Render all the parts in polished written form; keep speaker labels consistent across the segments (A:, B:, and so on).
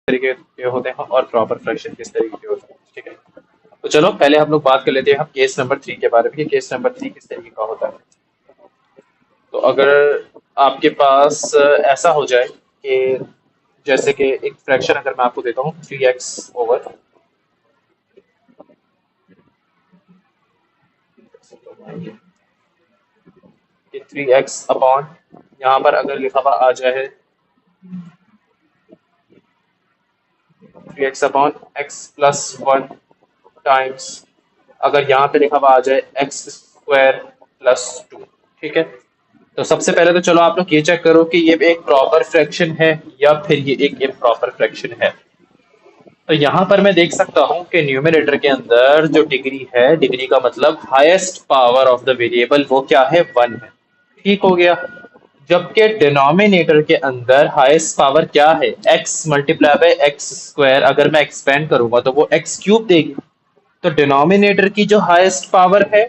A: तरीके के होते हैं और प्रॉपर फ्रैक्शन किस तरीके के होते हैं, ठीक है। तो चलो पहले हम लोग बात कर लेते हैं हम केस नंबर 3 के बारे में कि केस नंबर 3 किस तरीके का होता है। तो अगर आपके पास ऐसा हो जाए कि जैसे कि एक फ्रैक्शन अगर मैं आपको देता हूँ 3x ओवर कि 3x अपॉन यहाँ पर अगर लिखा हुआ आ जाए 3x upon x plus 1 times अगर यहाँ पे लिखा हुआ आ जाए एक्स स्क्वायर प्लस 2, ठीक है। तो सबसे पहले तो चलो आप लोग ये चेक करो कि ये एक प्रॉपर फ्रैक्शन है या फिर ये एक इम्प्रॉपर फ्रैक्शन है। तो यहाँ पर मैं देख सकता हूँ कि न्यूमरेटर के अंदर जो डिग्री है, डिग्री का मतलब highest power of the variable, वो क्या है 1 है, ठीक हो गया। जबकि डिनोमिनेटर के अंदर हाईएस्ट पावर क्या है x multiply by x square, अगर मैं एक्सपेंड करूंगा तो वो x क्यूब देगी। तो डिनोमिनेटर की जो हाईएस्ट पावर है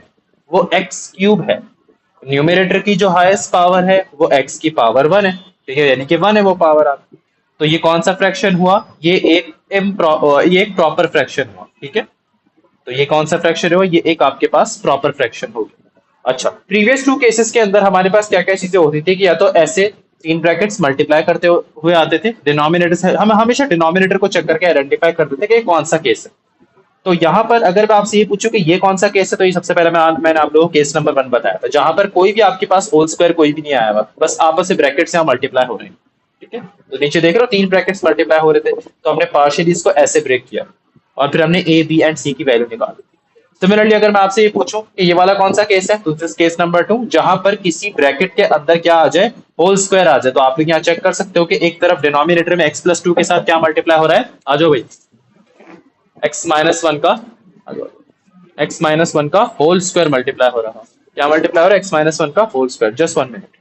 A: वो x क्यूब है, न्यूमरेटर की जो हाईएस्ट पावर है वो x की पावर 1 है, ठीक है, यानी कि 1 है वो पावर आपकी। तो ये कौन सा फ्रैक्शन हुआ, ये एक प्रॉपर फ्रैक्शन हुआ, ठीक है। तो ये कौन सा फ्रैक्शन हुआ, ये एक आपके पास प्रॉपर फ्रैक्शन हो गया। अच्छा, प्रीवियस टू केसेस के अंदर हमारे पास क्या क्या चीजें होती थी कि या तो ऐसे तीन ब्रैकेट्स मल्टीप्लाई करते हुए आते थे डिनोमिनेटर से, हम हमेशा डिनोमिनेटर को चेक करके आइडेंटिफाई करते थे कि ये कौन सा केस है। तो यहाँ पर अगर मैं आपसे ये पूछूं कि ये कौन सा केस है, तो ये सबसे पहले मैंने आप लोगों को केस नंबर 1 बताया था, जहां पर कोई भी आपके पास होल स्क्वायर कोई भी नहीं आया हुआ, बस आपस में ब्रैकेट्स यहाँ मल्टीप्लाई हो रहे हैं, ठीक है। तो नीचे देख रहे हो तीन ब्रैकेट्स मल्टीप्लाई हो रहे थे, तो हमने पार्शियली इसको ऐसे ब्रेक किया और फिर हमने ए बी एंड सी की वैल्यू निकाली। सिमिलरली अगर मैं आपसे ये पूछूं कि ये वाला कौन सा केस है, तो दिस केस नंबर 2, जहां पर किसी ब्रैकेट के अंदर क्या आ जाए, होल स्क्वायर आ जाए। तो आप लोग यहाँ चेक कर सकते हो कि एक तरफ डिनोमिनेटर में x प्लस 2 के साथ क्या मल्टीप्लाई हो रहा है, आ जाओ भाई, x माइनस 1 का, एक्स माइनस 1 का होल स्क्वायर मल्टीप्लाई हो रहा है। क्या मल्टीप्लाई हो रहा है, एक्स माइनस 1 का whole square. Just 1 minute.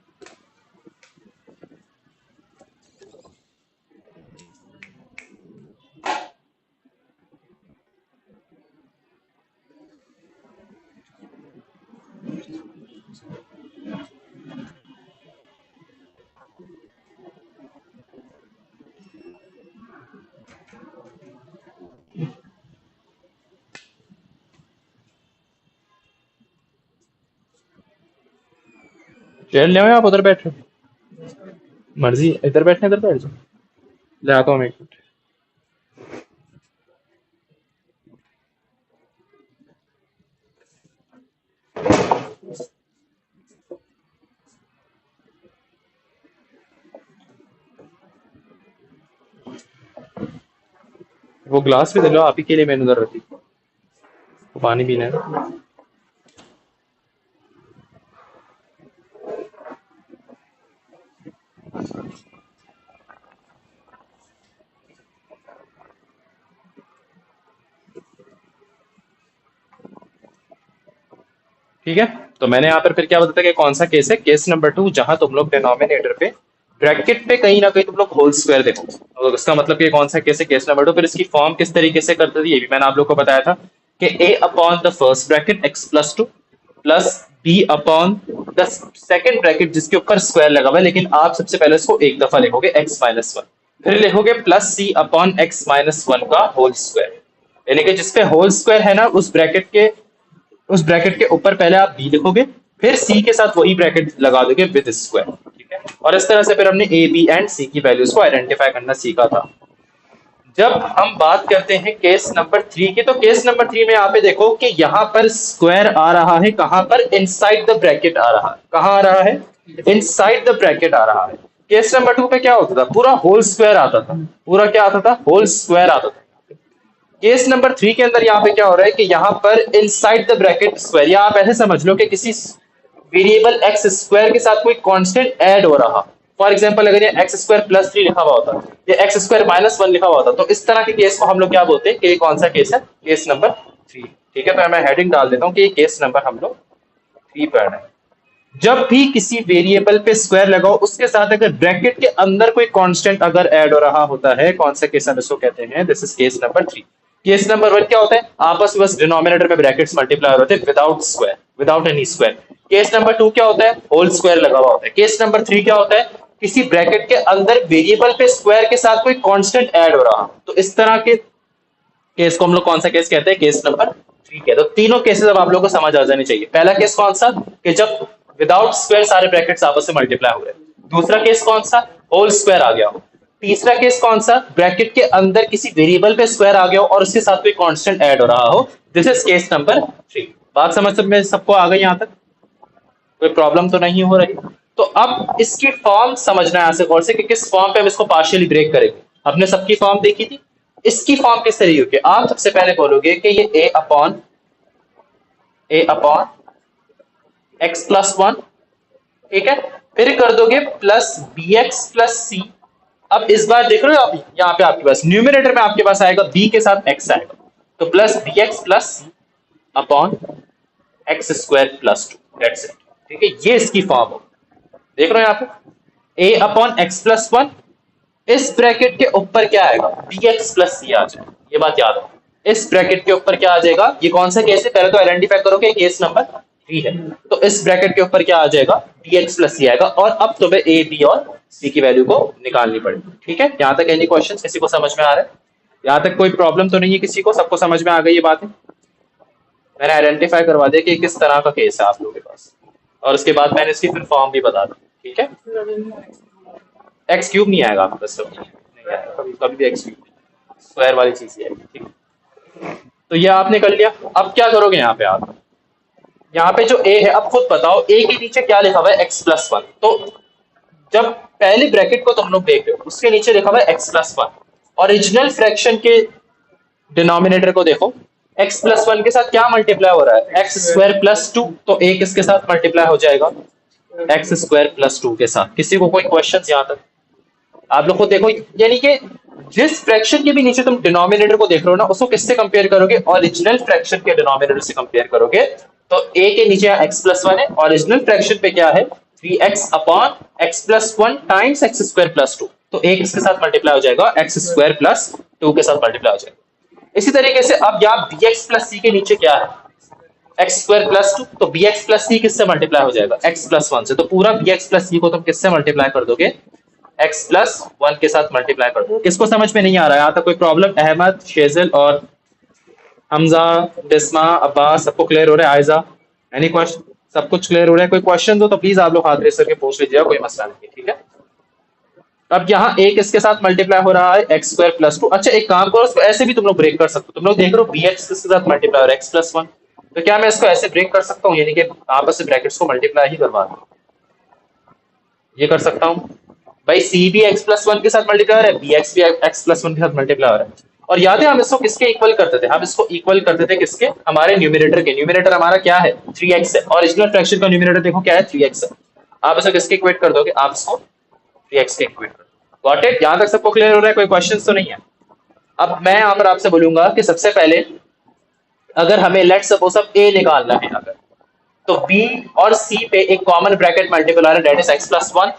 A: Chair ले आओ, आप उधर बैठ रहे हो, मर्जी इधर बैठने इधर बैठ जाओ, ले आता हूँ 1 मिनट। वो ग्लास भी दे लो, आप ही के लिए मैंने उधर रखी, वो पानी पीना है ना। ठीक है, तो मैंने यहाँ पर फिर क्या बताया कि कौन सा केस है, केस नंबर 2, जहां तुम लोग डिनोमिनेटर पे ब्रैकेट पे कहीं ना कहीं तुम लोग होल स्क्वायर देखो। तो इसका मतलब कि कौन सा केस है, केस नंबर 2। फिर इसकी फॉर्म किस तरीके से करते थे ये भी मैंने आप लोग को बताया था कि a upon the first bracket x plus 2 plus b upon the second bracket जिसके ऊपर स्क्वायर लगा हुआ है, लेकिन आप सबसे पहले इसको एक दफा लिखोगे x माइनस 1, फिर लिखोगे plus c upon x minus 1 का होल स्क्वायर, यानी कि जिसपे होल स्क्वायर है ना उस ब्रैकेट के ऊपर पहले आप बी लिखोगे, फिर सी के साथ वही ब्रैकेट लगा दोगे विद स्क्वायर, ठीक है। और इस तरह से फिर हमने ए बी एंड सी की वैल्यूज को आइडेंटिफाई करना सीखा था। जब हम बात करते हैं केस नंबर 3 की, तो केस नंबर 3 में यहाँ पे देखो कि यहाँ पर स्क्वायर आ रहा है, कहां पर, इनसाइड द ब्रैकेट आ रहा है। कहां आ रहा है, इनसाइड द ब्रैकेट आ रहा है। केस नंबर 2 पे क्या होता था, पूरा होल स्क्वायर आता था, पूरा क्या आता था, होल स्क्वायर आता था। केस नंबर 3 के अंदर यहाँ पे क्या हो रहा है कि यहाँ पर इनसाइड द ब्रैकेट स्क्वायर, या आप ऐसे समझ लो कि किसी वेरिएबल एक्स स्क्वायर के साथ कोई कांस्टेंट ऐड हो रहा। फॉर एग्जांपल अगर ये एक्स स्क्वायर प्लस 3 लिखा हुआ होता, ये एक्स स्क्वायर माइनस 1 लिखा हुआ होता, तो इस तरह के केस को हम लोग क्या बोलते हैं कि ये कौन सा केस है, केस नंबर 3, ठीक है। तो मैं हेडिंग डाल देता हूँ कि ये केस नंबर हम लोग 3 पढ़ रहे हैं। जब भी किसी वेरिएबल पे स्क्वायर लगाओ उसके साथ अगर ब्रैकेट के अंदर कोई कांस्टेंट अगर ऐड हो रहा होता है, कौन सा केस हम इसको कहते हैं, this is case number 3। Case number 1 क्या होता है, आपस में बस डिनोमिनेटर में ब्रैकेट्स मल्टीप्लाई होते हैं without square, without N E square. Case number 2 क्या होता है, होल स्क्वायर लगा हुआ होता है। केस नंबर 3 क्या होता है, किसी ब्रैकेट के अंदर वेरिएबल पे स्क्वायर के साथ कोई कांस्टेंट ऐड हो रहा हो, तो इस तरह के केस को हम लोग कौन सा केस कहते हैं? केस नंबर 3 कहते हैं। तो तीनों केसेस अब आप लोगों को समझ आ जानी चाहिए। पहला केस कौन सा? कि जब विदाउट स्क्वायर सारे ब्रैकेट्स आपस में मल्टीप्लाई हो रहे हैं। दूसरा केस कौन सा? होल स्क्वायर आ गया हो। तीसरा केस कौन सा? ब्रैकेट के अंदर किसी वेरिएबल पे स्क्वायर आ गया हो और उसके साथ कोई कांस्टेंट ऐड हो रहा हो। This is case number 3। बात समझ में सबको आ गई? यहां तक कोई प्रॉब्लम तो नहीं हो रही? तो अब इसकी फॉर्म समझना है ऐसे गौर से कि किस फॉर्म पे हम इसको पार्शियली ब्रेक करेंगे। हमने सबकी फॉर्म देखी थी, इसकी फॉर्म किस तरीके की? आप सबसे पहले बोलोगे कि ये ए अपॉन एक्स प्लस वन, ठीक है, फिर कर दोगे प्लस बी एक्स प्लस सी। अब इस बार देख रहे हो आप, यहाँ पे आपके पास न्यूमिनेटर में आपके पास आएगा बी के साथ एक्स आएगा, तो plus B x plus C upon x square plus 2, that's it. ठीक है, ये इसकी फॉर्म हो। देख रहे हो यहाँ पे ए अपॉन एक्स प्लस वन, इस ब्रैकेट के ऊपर क्या आएगा? बी एक्स प्लस सी आ जाएगा। ये बात याद रखो, इस ब्रैकेट के ऊपर क्या आ जाएगा? ये कौन सा केस है? पहले तो आइडेंटिफाई करो कि केस नंबर 3 है। तो इस ब्रैकेट के ऊपर क्या आ जाएगा? बी एक्स प्लस सी आएगा। और अब तुम्हें ए बी और सी की वैल्यू को निकालनी पड़ेगी। ठीक है, यहाँ तक एनी क्वेश्चन? किसी को समझ में आ रहा है? यहाँ तक कोई प्रॉब्लम तो नहीं है किसी को? सबको समझ में आ गई ये बातें? मैंने आइडेंटिफाई करवा दिया कि किस तरह का केस है आप लोगों के पास, और उसके बाद मैंने इसकी फिर फॉर्म भी बता दी। ठीक है, एक्स क्यूब नहीं आएगा आपके पास, नहीं आएगा कभी, कभी भी एक्स क्यूब, स्क्वायर वाली चीज ही आएगी। ठीक, तो ये आपने कर लिया। अब क्या करोगे यहाँ पे आप? यहाँ पे जो ए है, अब खुद बताओ ए के नीचे क्या लिखा हुआ है? X plus one. तो जब पहले ब्रैकेट को तुम लोग देख रहे हो, उसके नीचे लिखा हुआ है x plus one. Original fraction के डिनोमिनेटर को देखो, एक्स प्लस वन के साथ क्या मल्टीप्लाई हो रहा है? X square plus 2। तो ए किसके साथ मल्टीप्लाई हो जाएगा? एक्स स्क्वायर प्लस 2 के साथ। किसी को कोई क्वेश्चन यहाँ तक? आप लोग को देखो, यानी कि जिस फ्रैक्शन के भी नीचे तुम डिनोमिनेटर को देख रहे हो ना, उसको किससे कंपेयर करोगे? ओरिजिनल फ्रैक्शन के डिनोमिनेटर से कंपेयर करोगे। तो ए के नीचे एक्स प्लस वन है, ओरिजिनल फ्रैक्शन पे क्या है? 3x upon x plus one times x square plus 2। तो ए किसके साथ मल्टीप्लाई हो जाएगा? एक्स स्क्वायर प्लस 2 के साथ मल्टीप्लाई हो जाएगा। इसी तरीके से अब यहाँ बी एक्स प्लस सी के नीचे क्या है? X square plus 2। तो बी एक्स प्लस सी किससे मल्टीप्लाई हो जाएगा? एक्स प्लस वन से। तो पूरा बी एक्स प्लस सी को तुम किससे मल्टीप्लाई कर दोगे? एक्स प्लस वन के साथ मल्टीप्लाई कर दो। किसको समझ में नहीं आ रहा है यहाँ तक कोई प्रॉब्लम? अहमद, शेजल और हमजा, बिस्मा, अब्बास, सबको क्लियर हो रहा है? Aiza, any question? सब कुछ क्लियर हो रहा है? कोई क्वेश्चन हो तो प्लीज आप लोग हाथ रेस करके पूछ लीजिएगा, कोई मसला नहीं है। ठीक है, अब यहाँ ए किसके साथ मल्टीप्लाई हो रहा है? X square plus 2। अच्छा, एक काम करो, इसको ऐसे भी तुम लोग ब्रेक कर सकते हो। तुम लोग देख रहे हो बी एक्स किसके साथ मल्टीप्लाई हो रहा है? X plus one. तो क्या मैं इसको ऐसे ब्रेक कर सकता हूँ, यानी कि आपस से ब्रैकेट्स को मल्टीप्लाई ही करवा दूं? ये कर सकता हूँ भाई। सी भी एक्स प्लस वन के साथ मल्टीप्लाई हो रहा है, बी एक्स भी एक्स प्लस वन के साथ मल्टीप्लाई हो रहा है। और याद है हम इसको किसके इक्वल करते थे? हम इसको इक्वल करते थे किसके? हमारे न्यूमिनेटर के। न्यूमिनेटर हमारा क्या है? 3x है। ओरिजिनल फ्रैक्शन का न्यूमिनेटर देखो क्या है? 3x है। आप इसको किसके इक्वेट कर दोगे? आप इसको 3x के इक्वेट कर दो। Got it? यहां तक सबको क्लियर हो रहा है? कोई क्वेश्चन तो नहीं है? अब मैं यहाँ पर आपसे बोलूंगा कि सबसे पहले अगर हमें लेट सपोज अब ए निकालना है, अगर तो बी और सी पे एक कॉमन ब्रैकेट मल्टीप्लाई है, that is x plus one.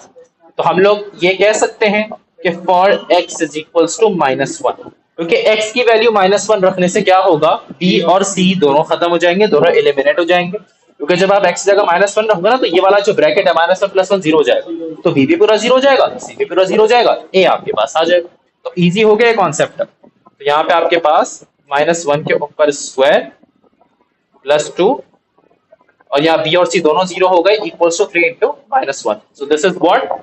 A: तो हम लोग ये कह सकते हैं कि for x is equals to -1, क्योंकि x की वैल्यू -1 रखने से क्या होगा? b और c दोनों खत्म हो जाएंगे, दोनों एलिमिनेट हो जाएंगे। क्योंकि जब आप x जगह -1 रखोगे ना, तो ये वाला जो ब्रैकेट है -1 + 1 0 हो जाएगा। तो b भी पूरा 0 हो जाएगा, c भी पूरा 0 हो जाएगा, a आपके पास आ जाएगा। तो इजी हो गया कॉन्सेप्ट। तो यहाँ पे आपके पास -1 के ऊपर स्क्वायर +2, और यहाँ b और c दोनों 0 हो गए, equals to 3 × -1। So this is what.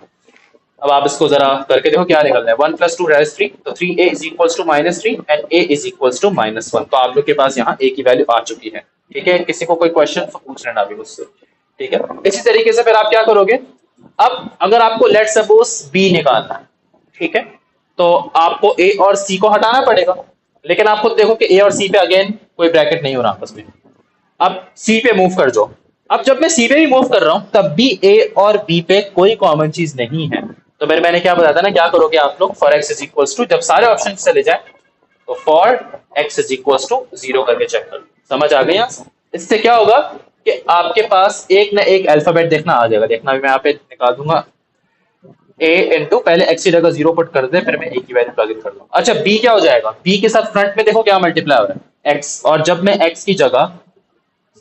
A: अब आप इसको जरा करके देखो क्या निकलना है। 1 + 2 = 3, तो 3a is equals to -3 and a is equals to -1। तो आप लोग के पास यहाँ a की वैल्यू आ चुकी है। ठीक है, किसी को कोई क्वेश्चन तो पूछ लेना अभी मुझसे। ठीक है, इसी तरीके से फिर आप क्या करोगे? अब अगर आपको लेट सपोज b निकालना है, ठीक है, तो आपको a और c को हटाना पड़ेगा। लेकिन आप खुद देखो कि a और c पे अगेन कोई ब्रैकेट नहीं हो रहा आपस में। अब c पे मूव कर जाओ। अब जब मैं c पे भी मूव कर रहा हूं, तब भी a और b पे कोई कॉमन चीज नहीं है। तो मैंने क्या बताया था ना, क्या करोगे आप लोग? For x is equals to, जब सारे ऑप्शन चले जाए तो for x is equals to 0 करके चेक कर। समझ आ गई? इससे क्या होगा कि आपके पास एक ना एक अल्फाबेट देखना आ जाएगा। देखना भी मैं यहाँ पे निकाल दूंगा, a इंटू पहले x की जगह 0 पुट कर दे, फिर मैं a की वैल्यू प्लग इन कर दूंगा। अच्छा, b क्या हो जाएगा? b के साथ फ्रंट में देखो क्या मल्टीप्लाई हो रहा है? x। और जब मैं x की जगह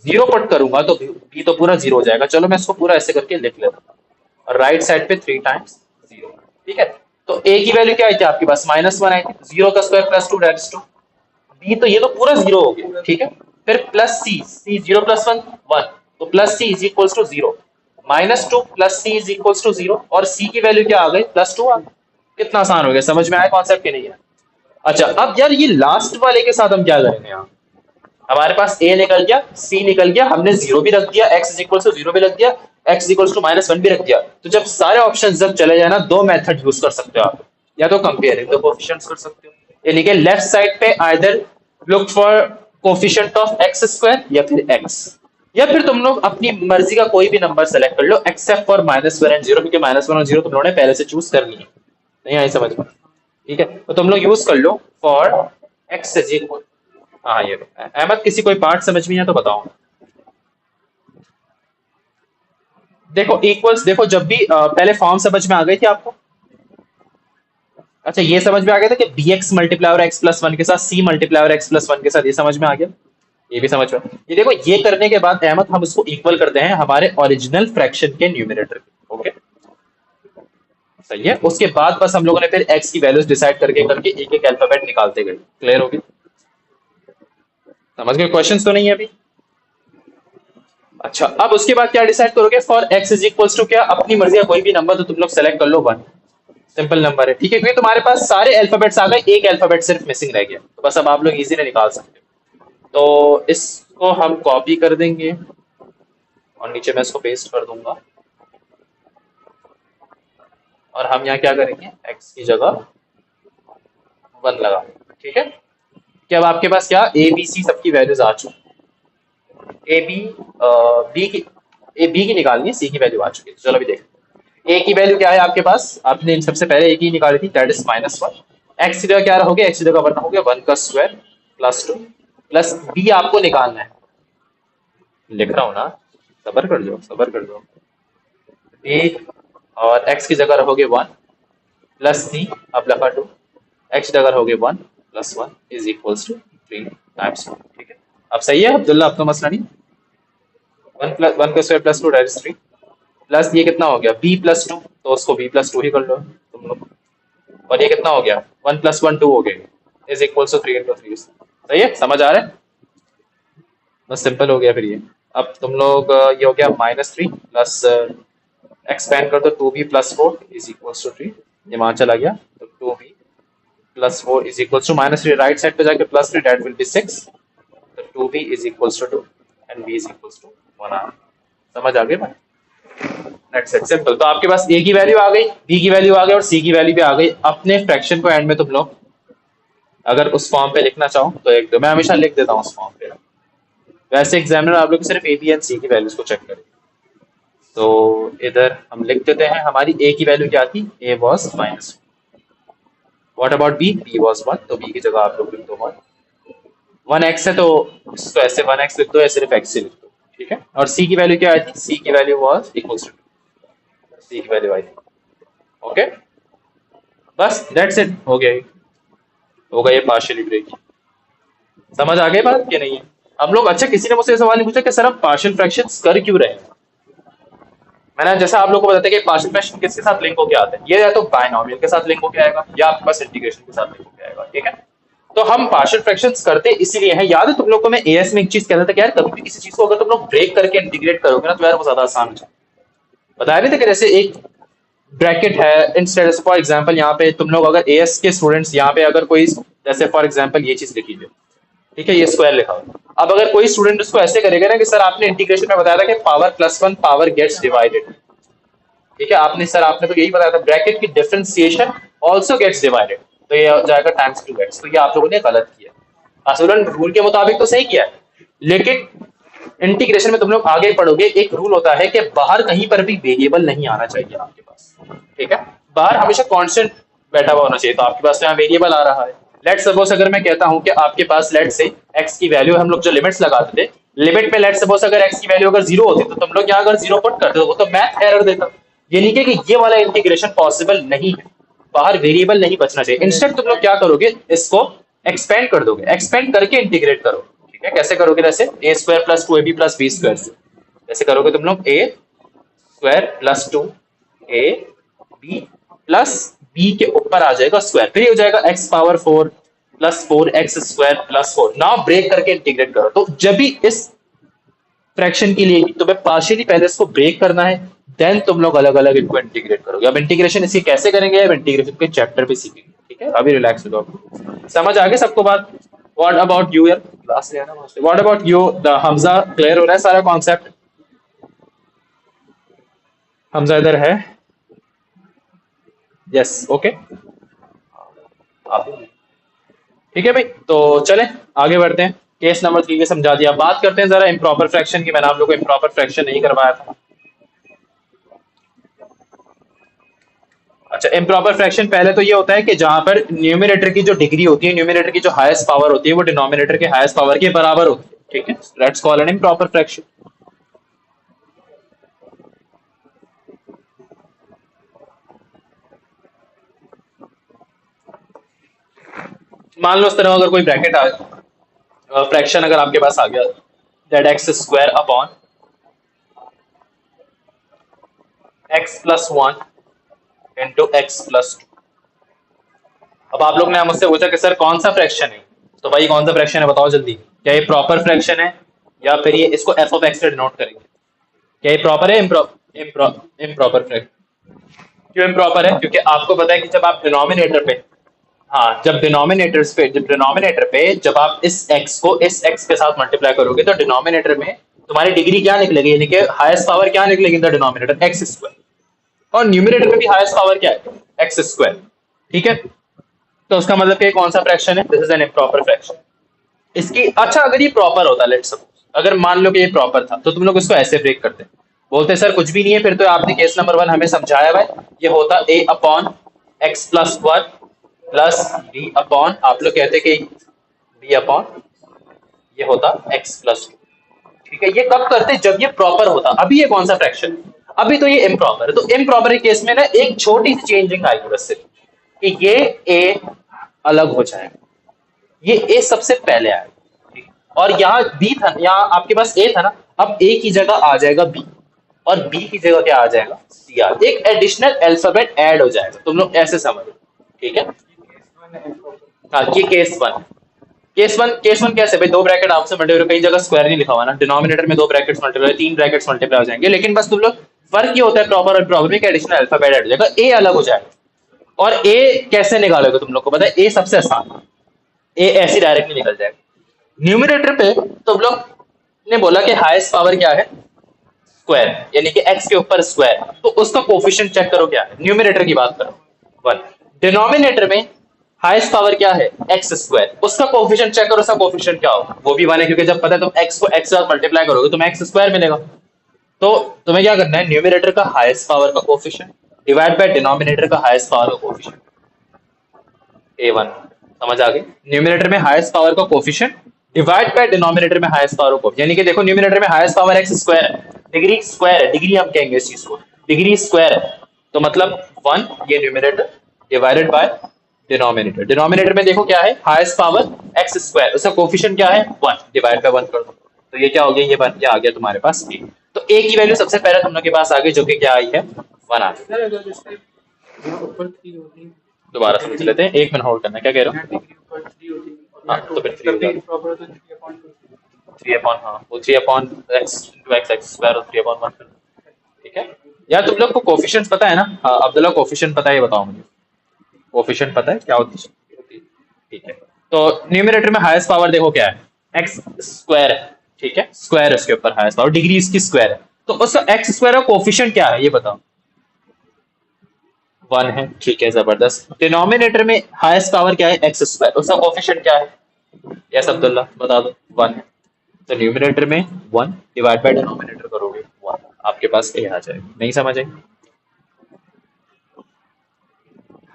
A: 0 पुट करूंगा तो b तो पूरा 0 हो जाएगा। चलो मैं इसको पूरा ऐसे करके लिख लेता हूँ। राइट साइड पे 3 टाइम्स ठीक है। तो ए की वैल्यू क्या आई थी आपके पास, -1 आई थी, 0 का स्क्वायर +2 दैट इज 2। बी तो ये तो पूरा 0 हो गया, ठीक है। फिर प्लस सी, सी 0 + 1 1, तो plus c is equals to 0, -2 plus c is equals to 0, और सी की वैल्यू क्या आ गई, +2 आ गई। कितना आसान हो गया, समझ में आया कॉन्सेप्ट कि नहीं है। अच्छा अब यार ये लास्ट वाले के साथ हम क्या करेंगे यहाँ, हमारे पास ए निकल गया, सी निकल गया, हमने 0 भी रख दिया, x इज इक्वल टू 0 भी रख दिया, x इज इक्वल टू -1 भी रख दिया। तो जब सारे ऑप्शन जब चले जाए ना, दो मेथड यूज कर सकते हो आप, या तो कंपेयरिंग द कोएफिशिएंट्स कर सकते हो, यानी कि लेफ्ट साइड पे either look for coefficient of x square या फिर x, या फिर तुम लोग अपनी मर्जी का कोई भी नंबर सेलेक्ट कर लो एक्सेप्ट फॉर -1 एंड 0, क्योंकि -1 और 0 तुम लोगों ने पहले से चूज कर ली है, नहीं आई समझ में, ठीक है। तो तुम लोग यूज कर लो फॉर x इज इक्वल, हाँ ये लो अहमद, किसी कोई पार्ट समझ में आया तो बताओ। देखो इक्वल्स, देखो जब भी पहले फॉर्म समझ में आ गई थी आपको, अच्छा ये समझ में आ गया था कि bx मल्टीप्लाई और x प्लस 1 के साथ c मल्टीप्लाई और x प्लस 1 के साथ, ये समझ में आ गया, ये भी समझ में। ये देखो ये करने के बाद अहमद हम उसको इक्वल करते हैं हमारे ओरिजिनल फ्रैक्शन के न्यूमरेटर के, ओके सही है। उसके बाद बस हम लोगों ने फिर x की वैल्यूज डिसाइड करके करके एक एक अल्फाबेट निकालते गए, क्लियर हो गई, समझ गए, क्वेश्चंस तो नहीं है अभी। अच्छा अब उसके बाद क्या डिसाइड करोगे, for x is equals to क्या, अपनी मर्जी का कोई भी नंबर तो तुम लोग सेलेक्ट कर लो 1, सिंपल नंबर है, ठीक है, क्योंकि तुम्हारे पास सारे अल्फाबेट्स आ गए, एक अल्फाबेट सिर्फ मिसिंग रह गया, तो बस अब आप लोग इजीली निकाल सकते हो। तो इसको हम कॉपी कर देंगे और नीचे मैं इसको पेस्ट कर दूंगा, और हम यहाँ क्या करेंगे, x की जगह 1 लगा, ठीक है। कि अब आपके पास क्या ए बी सी सबकी वैल्यूज आ चुकी, ए बी बी की, ए बी की निकालनी है, सी की वैल्यू आ चुकी है, चलो अभी देख। ए की वैल्यू क्या है आपके पास, आपने इन सबसे पहले ए की निकाली थी, दैट इज -1। एक्स की जगह क्या हो गया, एक्स की जगह 1 हो गया, 1 का स्क्वायर +2, प्लस बी आपको निकालना है, लिख रहा हूँ ना, सबर कर लो सबर कर लो। बी, और एक्स की जगह रहोगे 1, प्लस सी अब लगा 2, एक्स की जगह रहोगे 1 + 1 इज इक्वल्स टू 3 टाइम्स 1, ठीक है। अब सही है अब्दुल्ला, अब तो मसला नहीं, 1 का स्क्वायर +2 दैट इज 3, प्लस ये कितना हो गया b+2, तो उसको b+2 ही कर लो तुम लोग, और ये कितना हो गया 1 + 1 2 हो गया, इज इक्वल टू 3 × 3, सही है, समझ आ रहा है, बस सिंपल हो गया फिर ये। अब तुम लोग ये हो गया -3 प्लस एक्सपेंड कर दो 2b+4 इज इक्वल टू 3, ये वहां चला गया, तो 2b+4 is equal to -3, right side पे जाके +3 दैट विल बी 6, तो 2b is equal to 2 and b is equal to 1, समझ आ गई भाई, दैट्स इट, सिंपल। तो आपके पास ए की वैल्यू आ गई, बी की वैल्यू आ गई और सी की वैल्यू भी आ गई। अपने फ्रैक्शन को एंड में तुम लोग अगर उस फॉर्म पे लिखना चाहो तो एक दो, मैं हमेशा लिख देता हूँ उस फॉर्म पे, वैसे एग्जामिनर आप लोग सिर्फ ए बी एंड सी की वैल्यूज को चेक करें। तो इधर हम लिख देते हैं हमारी ए की वैल्यू क्या थी, a was -1, what about b, b was 1, तो बी की जगह आप लोग लिख दो 1, 1x है तो इसको ऐसे 1x लिख दो या सिर्फ x ही लिख दो, ठीक है। और सी की वैल्यू क्या आई थी, सी की वैल्यू वॉज इक्वल टू, सी की वैल्यू आई थी, ओके, बस दैट्स इट, हो गया ये, हो गया ये पार्शियली ब्रेक, समझ आ गई बात कि नहीं है। हम लोग, अच्छा किसी ने मुझसे सवाल नहीं पूछा कि सर हम पार्शियल फ्रैक्शंस कर क्यों रहे हैं। मैंने जैसा आप लोगों को बताया कि पार्शियल फ्रैक्शन किसके साथ लिंक होकर आते हैं, ये या तो बायनॉमियल के साथ लिंक होकर आएगा या आपके पास इंटीग्रेशन के साथ लिंक होकर आएगा, ठीक है। तो हम पार्शियल फ्रैक्शंस करते इसीलिए हैं, याद है तुम लोग को मैं एएस में एक चीज कहता था कि यार कभी भी किसी चीज को अगर तुम लोग ब्रेक करके इंटीग्रेट करोगे ना तो यार वो ज्यादा आसान हो जाए, बताया नहीं था कि जैसे एक ब्रैकेट है, इंस्टेड फॉर एग्जांपल यहाँ पे तुम लोग अगर एएस के स्टूडेंट्स यहाँ पे अगर कोई, जैसे फॉर एग्जांपल ये चीज लिखी है, ठीक है, ये स्क्वायर लिखा हुआ है। अब अगर कोई स्टूडेंट उसको ऐसे करेगा ना कि सर आपने इंटीग्रेशन में बताया था कि पावर +1 पावर गेट्स डिवाइडेड, ठीक है, आपने सर आपने तो यही बताया था ब्रैकेट की डिफरेंशिएशन आल्सो गेट्स डिवाइडेड, तो ये हो जाएगा टाइम्स 2x, तो ये आप लोगों ने गलत किया, असूलन रूल के मुताबिक तो सही किया है, लेकिन इंटीग्रेशन में तुम लोग आगे पढ़ोगे एक रूल होता है कि बाहर कहीं पर भी वेरिएबल नहीं आना चाहिए आपके पास, ठीक है, बाहर हमेशा कांस्टेंट बैठा हुआ होना चाहिए, तो आपके पास यहाँ वेरिएबल आ रहा है। लेट सपोज अगर मैं कहता हूं कि आपके पास लेट से x की वैल्यू, हम लोग जो लिमिट्स लगाते थे, लिमिट में लेट सपोज अगर x की वैल्यू अगर 0 होती तो तुम लोग यहाँ अगर 0 पुट करते हो तो मैथ एरर देता, ये नहीं कि ये वाला इंटीग्रेशन पॉसिबल नहीं है, बाहर वेरिएबल नहीं बचना चाहिए। इंस्टेड तुम लोग क्या करोगे, इसको एक्सपेंड कर दोगे, एक्सपेंड करके इंटीग्रेट करो, ठीक है, कैसे करोगे, जैसे a² + 2ab + b² से जैसे करोगे तुम लोग a² + 2ab + बी के ऊपर आ जाएगा स्क्वायर, फिर ये हो जाएगा x power 4 plus 4x² plus 4। Now break करके इंटीग्रेट करो। तो जब भी इस फ्रैक्शन के लिए तुम्हें पार्शियली पहले इसको ब्रेक करना है, देन तुम लोग अलग अलग इनको इंटीग्रेट करोगे। अब इंटीग्रेशन इसकी कैसे करेंगे, अब इंटीग्रेशन के चैप्टर पे सीखेंगे, ठीक है। अभी रिलैक्स हो जाओ, समझ आ गई सबको बात। व्हाट अबाउट यू यार, क्लास ले आना वहां से। What about you the Hamza, clear हो रहा है सारा कॉन्सेप्ट? हमजा इधर है? यस, ओके, ठीक है भाई। तो चले आगे बढ़ते हैं। केस नंबर 3 के समझा दिया। बात करते हैं जरा इम्प्रॉपर फ्रैक्शन की। मैंने आप लोगों को इम्प्रॉपर फ्रैक्शन नहीं करवाया था। अच्छा, इम्प्रॉपर फ्रैक्शन पहले तो ये होता है कि जहां पर न्यूमिनेटर की जो डिग्री होती है, न्यूमिनेटर की जो हाईएस्ट पावर होती है, वो डिनोमिनेटर के हाईएस्ट पावर के बराबर होती है, ठीक है। Let's call an improper fraction. मान लो इस तरह अगर कोई ब्रैकेट आ, फ्रैक्शन अगर आपके पास आ गया, that x square upon x plus 1 into x plus 2। अब आप लोग ने मुझसे पूछा कि सर कौन सा फ्रैक्शन है, तो भाई कौन सा फ्रैक्शन है बताओ जल्दी। क्या ये प्रॉपर फ्रैक्शन है, या फिर ये इसको एफ ऑफ एक्स से डिनोट करेंगे? क्या ये प्रॉपर है, इम्प्रॉपर फ्रैक्शन? क्यों इम्प्रॉपर है? क्योंकि आपको पता है कि जब आप डिनोमिनेटर पे, हाँ, जब आप इस x को इस x के साथ मल्टीप्लाई करोगे तो डिनोमिनेटर में तुम्हारी डिग्री क्या निकलेगी, यानी कि हाईएस्ट पावर क्या निकलेगी in the denominator, x square. और न्यूमिनेटर में भी हाईएस्ट पावर क्या है, एक्स स्क्वायर, ठीक है। तो उसका मतलब कि कौन सा फ्रैक्शन है, this is an improper fraction. इसकी, अच्छा अगर ये प्रॉपर होता, लेट्स सपोज अगर मान लो कि ये प्रॉपर था, तो तुम लोग इसको ऐसे ब्रेक करते, बोलते सर कुछ भी नहीं है, फिर तो आपने केस नंबर 1 हमें समझाया हुआ है, ये होता a upon x plus 1 plus b upon, आप लोग कहते कि b अपॉन, ये होता x प्लस 2, ठीक है। ये कब करते, जब ये प्रॉपर होता। अभी ये कौन सा फ्रैक्शन है, अभी तो ये इम्प्रॉपर है। तो इम्प्रॉपर के केस में ना एक छोटी सी चेंजिंग आएगी बस सिर्फ, कि ये a अलग हो जाएगा, ये a सबसे पहले आएगा, ठीक है? और यहाँ b था, यहाँ आपके पास a था ना, अब a की जगह आ जाएगा b, और b की जगह क्या आ जाएगा, c आ, एक एडिशनल अल्फाबेट ऐड हो जाएगा, तुम लोग ऐसे समझो, ठीक है। हाँ, ये केस वन कैसे भाई, दो ब्रैकेट आपसे मल्टीप्लाई, कई जगह स्क्वायर नहीं लिखा हुआ ना, डिनोमिनेटर में दो ब्रैकेट्स मल्टीप्लाई, तीन ब्रैकेट्स मल्टीप्लाई हो जाएंगे, लेकिन बस तुम लोग फर्क ये होता है प्रॉपर और प्रॉपर में, एडिशनल अल्फाबेट ऐड हो जाएगा, ए अलग हो जाएगा। और ए कैसे निकालोगे, तुम लोग को पता है ए सबसे आसान है, ए ऐसी डायरेक्टली निकल जाएगा। न्यूमिनेटर पे तुम लोग ने बोला कि हाईएस्ट पावर क्या है, स्क्वायर, यानी कि एक्स के ऊपर स्क्वायर, तो उसका कोफिशिएंट चेक करो क्या है, न्यूमिनेटर की बात करो 1। डिनोमिनेटर में हाईएस्ट पावर क्या है, एक्स स्क्वायर, उसका कोफिशिएंट चेक करो, उसका कोफिशिएंट क्या होगा, वो भी 1 है, क्योंकि जब पता है तुम एक्स को एक्स से मल्टीप्लाई करोगे तो एक्स स्क्वायर मिलेगा। तो तुम्हें क्या करना है, न्यूमिनेटर का हाईएस्ट पावर का कोफिशिएंट डिवाइड बाय डिनोमिनेटर का हाईएस्ट पावर का कोफिशिएंट, a1। समझ आ गई, न्यूमिनेटर में हाईएस्ट पावर का कोफिशिएंट डिवाइड बाय डिनोमिनेटर में हाईएस्ट पावर को, यानी कि देखो न्यूमिनेटर में हाईएस्ट पावर एक्स स्क्वायर है, डिग्री स्क्वायर है, डिग्री हम कहेंगे इस चीज को, डिग्री स्क्वायर है, तो मतलब 1 ये numerator divided by denominator. Denominator में देखो क्या है, हाईएस्ट पावर एक्स स्क्वायर, उसका कोफिशिएंट क्या है 1, डिवाइड बाय 1 कर दो, तो ये क्या हो गया, ये बन के आ गया तुम्हारे पास a। तो a की वैल्यू सबसे पहले तुम लोग के पास आ गई, जो कि क्या आई है 1 आ गई। दोबारा समझ लेते हैं, 1 मिनट होल्ड करना, क्या कह रहे हो? हाँ, तो फिर 3 हो जाएगा, 3 अपॉन, हाँ वो 3 upon x into x x square और 3 अपॉन 1, ठीक है। यार तुम लोग को कोफिशिएंट्स पता है ना? हाँ, अब्दुल्ला कोफिशिएंट पता है, ये बताओ मुझे, कोफिशिएंट पता है क्या होती है? ठीक है। तो न्यूमरेटर में हाईएस्ट पावर देखो क्या है, एक्स स्क्वायर है, ठीक है, स्क्वायर है उसके ऊपर हाईएस्ट पावर, डिग्री इसकी स्क्वायर है, तो उसका एक्स स्क्वायर का कोफिशिएंट क्या है ये बताओ, 1 है, ठीक है, जबरदस्त। डिनोमिनेटर में हाईएस्ट पावर क्या है, एक्स स्क्वायर, उसका कोफिशिएंट क्या है, यस अब्दुल्ला बता दो, 1 है। तो न्यूमिनेटर में 1 डिवाइड बाय डिनोमिनेटर करोगे 1, आपके पास ए आ जाएगा। नहीं समझ आई?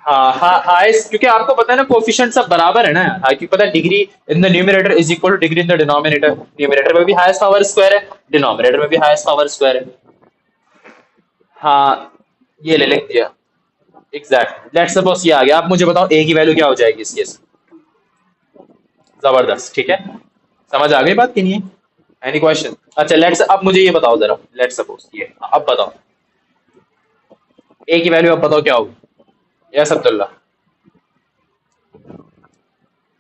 A: हाँ हाँ, हाईएस्ट, क्योंकि आपको पता है ना कोफिशिएंट सब बराबर है ना, हाँ, क्योंकि पता है degree in the numerator is equal two degree in the denominator, numerator में भी हाईएस्ट पावर स्क्वायर है, डिनोमिनेटर में भी हाईएस्ट पावर स्क्वायर है। हाँ, ये ले लिख दिया, एग्जैक्ट। लेट्स सपोज ये आ गया, आप मुझे बताओ ए की वैल्यू क्या हो जाएगी इस केस में? जबरदस्त, ठीक है। समझ आ गई बात कि नहीं है? Any question? अच्छा लेट्स, अब मुझे ये बताओ जरा, लेट्स सपोज ये, अब बताओ ए की वैल्यू, अब बताओ क्या होगी? यस अब्दुल्ला।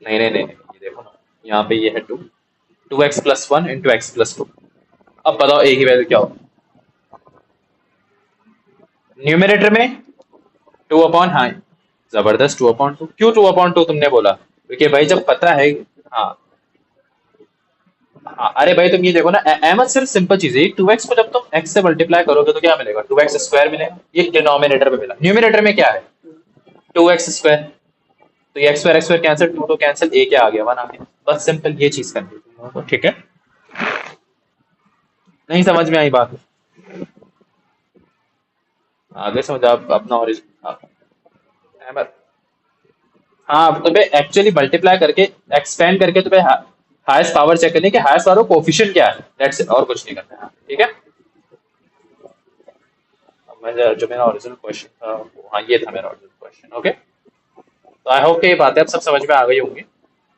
A: नहीं नहीं नहीं नहीं, ये देखो ना, यहाँ पे ये है 2x+1 इंटू x+2। अब बताओ ए की वैल्यू क्या हो। न्यूमिनेटर में 2 अपॉन, हाँ जबरदस्त, 2/2। क्यों 2/2 तुमने बोला? क्योंकि भाई जब पता है, हाँ हाँ, अरे भाई तुम ये देखो ना, अहमद सिर्फ सिंपल चीज है, 2x को जब तुम x से मल्टीप्लाई करोगे तो क्या मिलेगा? 2x² मिलेगा। ये डिनोमिनेटर में मिला, न्यूमिनेटर में क्या है? 2x²। तो ये x² कैंसिल, 2 तो कैंसिल, ए क्या आ गया? 1 आ गया। बस सिंपल ये चीज करनी है तुम लोगों को, ठीक है? नहीं समझ में आई बात? आगे समझ, आप अपना ओरिजिन अहमद। हाँ, अब तुम्हें एक्चुअली मल्टीप्लाई करके, एक्सपेंड करके तुम्हें हाईएस्ट पावर चेक करनी है कि हाईएस्ट पावर कोफिशिएंट क्या है, दैट्स इट, और कुछ नहीं करना है, ठीक है? अब मैं जो मेरा ओरिजिनल क्वेश्चन था हाँ ये था मेरा ओरिजिनल क्वेश्चन, ओके। तो आई होप कि ये बातें अब सब समझ में आ गई होंगी।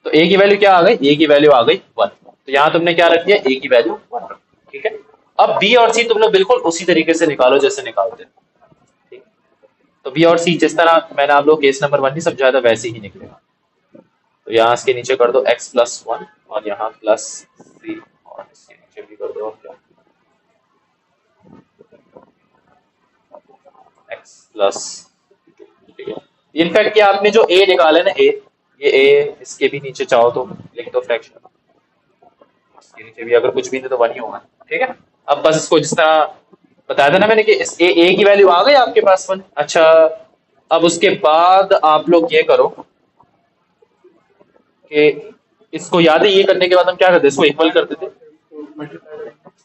A: तो ए की वैल्यू क्या आ गई? ए की वैल्यू आ गई 1। तो यहाँ तुमने क्या रख दिया? ए की वैल्यू 1, ठीक है? अब बी और सी तुम लोग बिल्कुल उसी तरीके से निकालो जैसे निकालते हैं, ठीक? तो बी और सी जिस तरह मैंने आप लोग केस नंबर 1 नहीं समझाया था वैसे ही निकलेगा। तो यहाँ इसके नीचे कर दो x+1 और यहाँ +c, और इसके नीचे भी कर दो क्या, x+2, ठीक है? इनफैक्ट ये आपने जो a निकाला है ना, a, ये a, इसके भी नीचे चाहो तो लिख दो फ्रैक्शन, इसके नीचे भी अगर कुछ भी नहीं तो 1 ही होगा, ठीक है? अब बस इसको जिस तरह बताया था ना मैंने कि इस a की वैल्यू आ गई आपके पास 1। अच्छा, अब उसके बाद आप लोग ये करो कि इसको याद है, ये करने के बाद हम क्या करते थे? इसको इक्वल करते थे।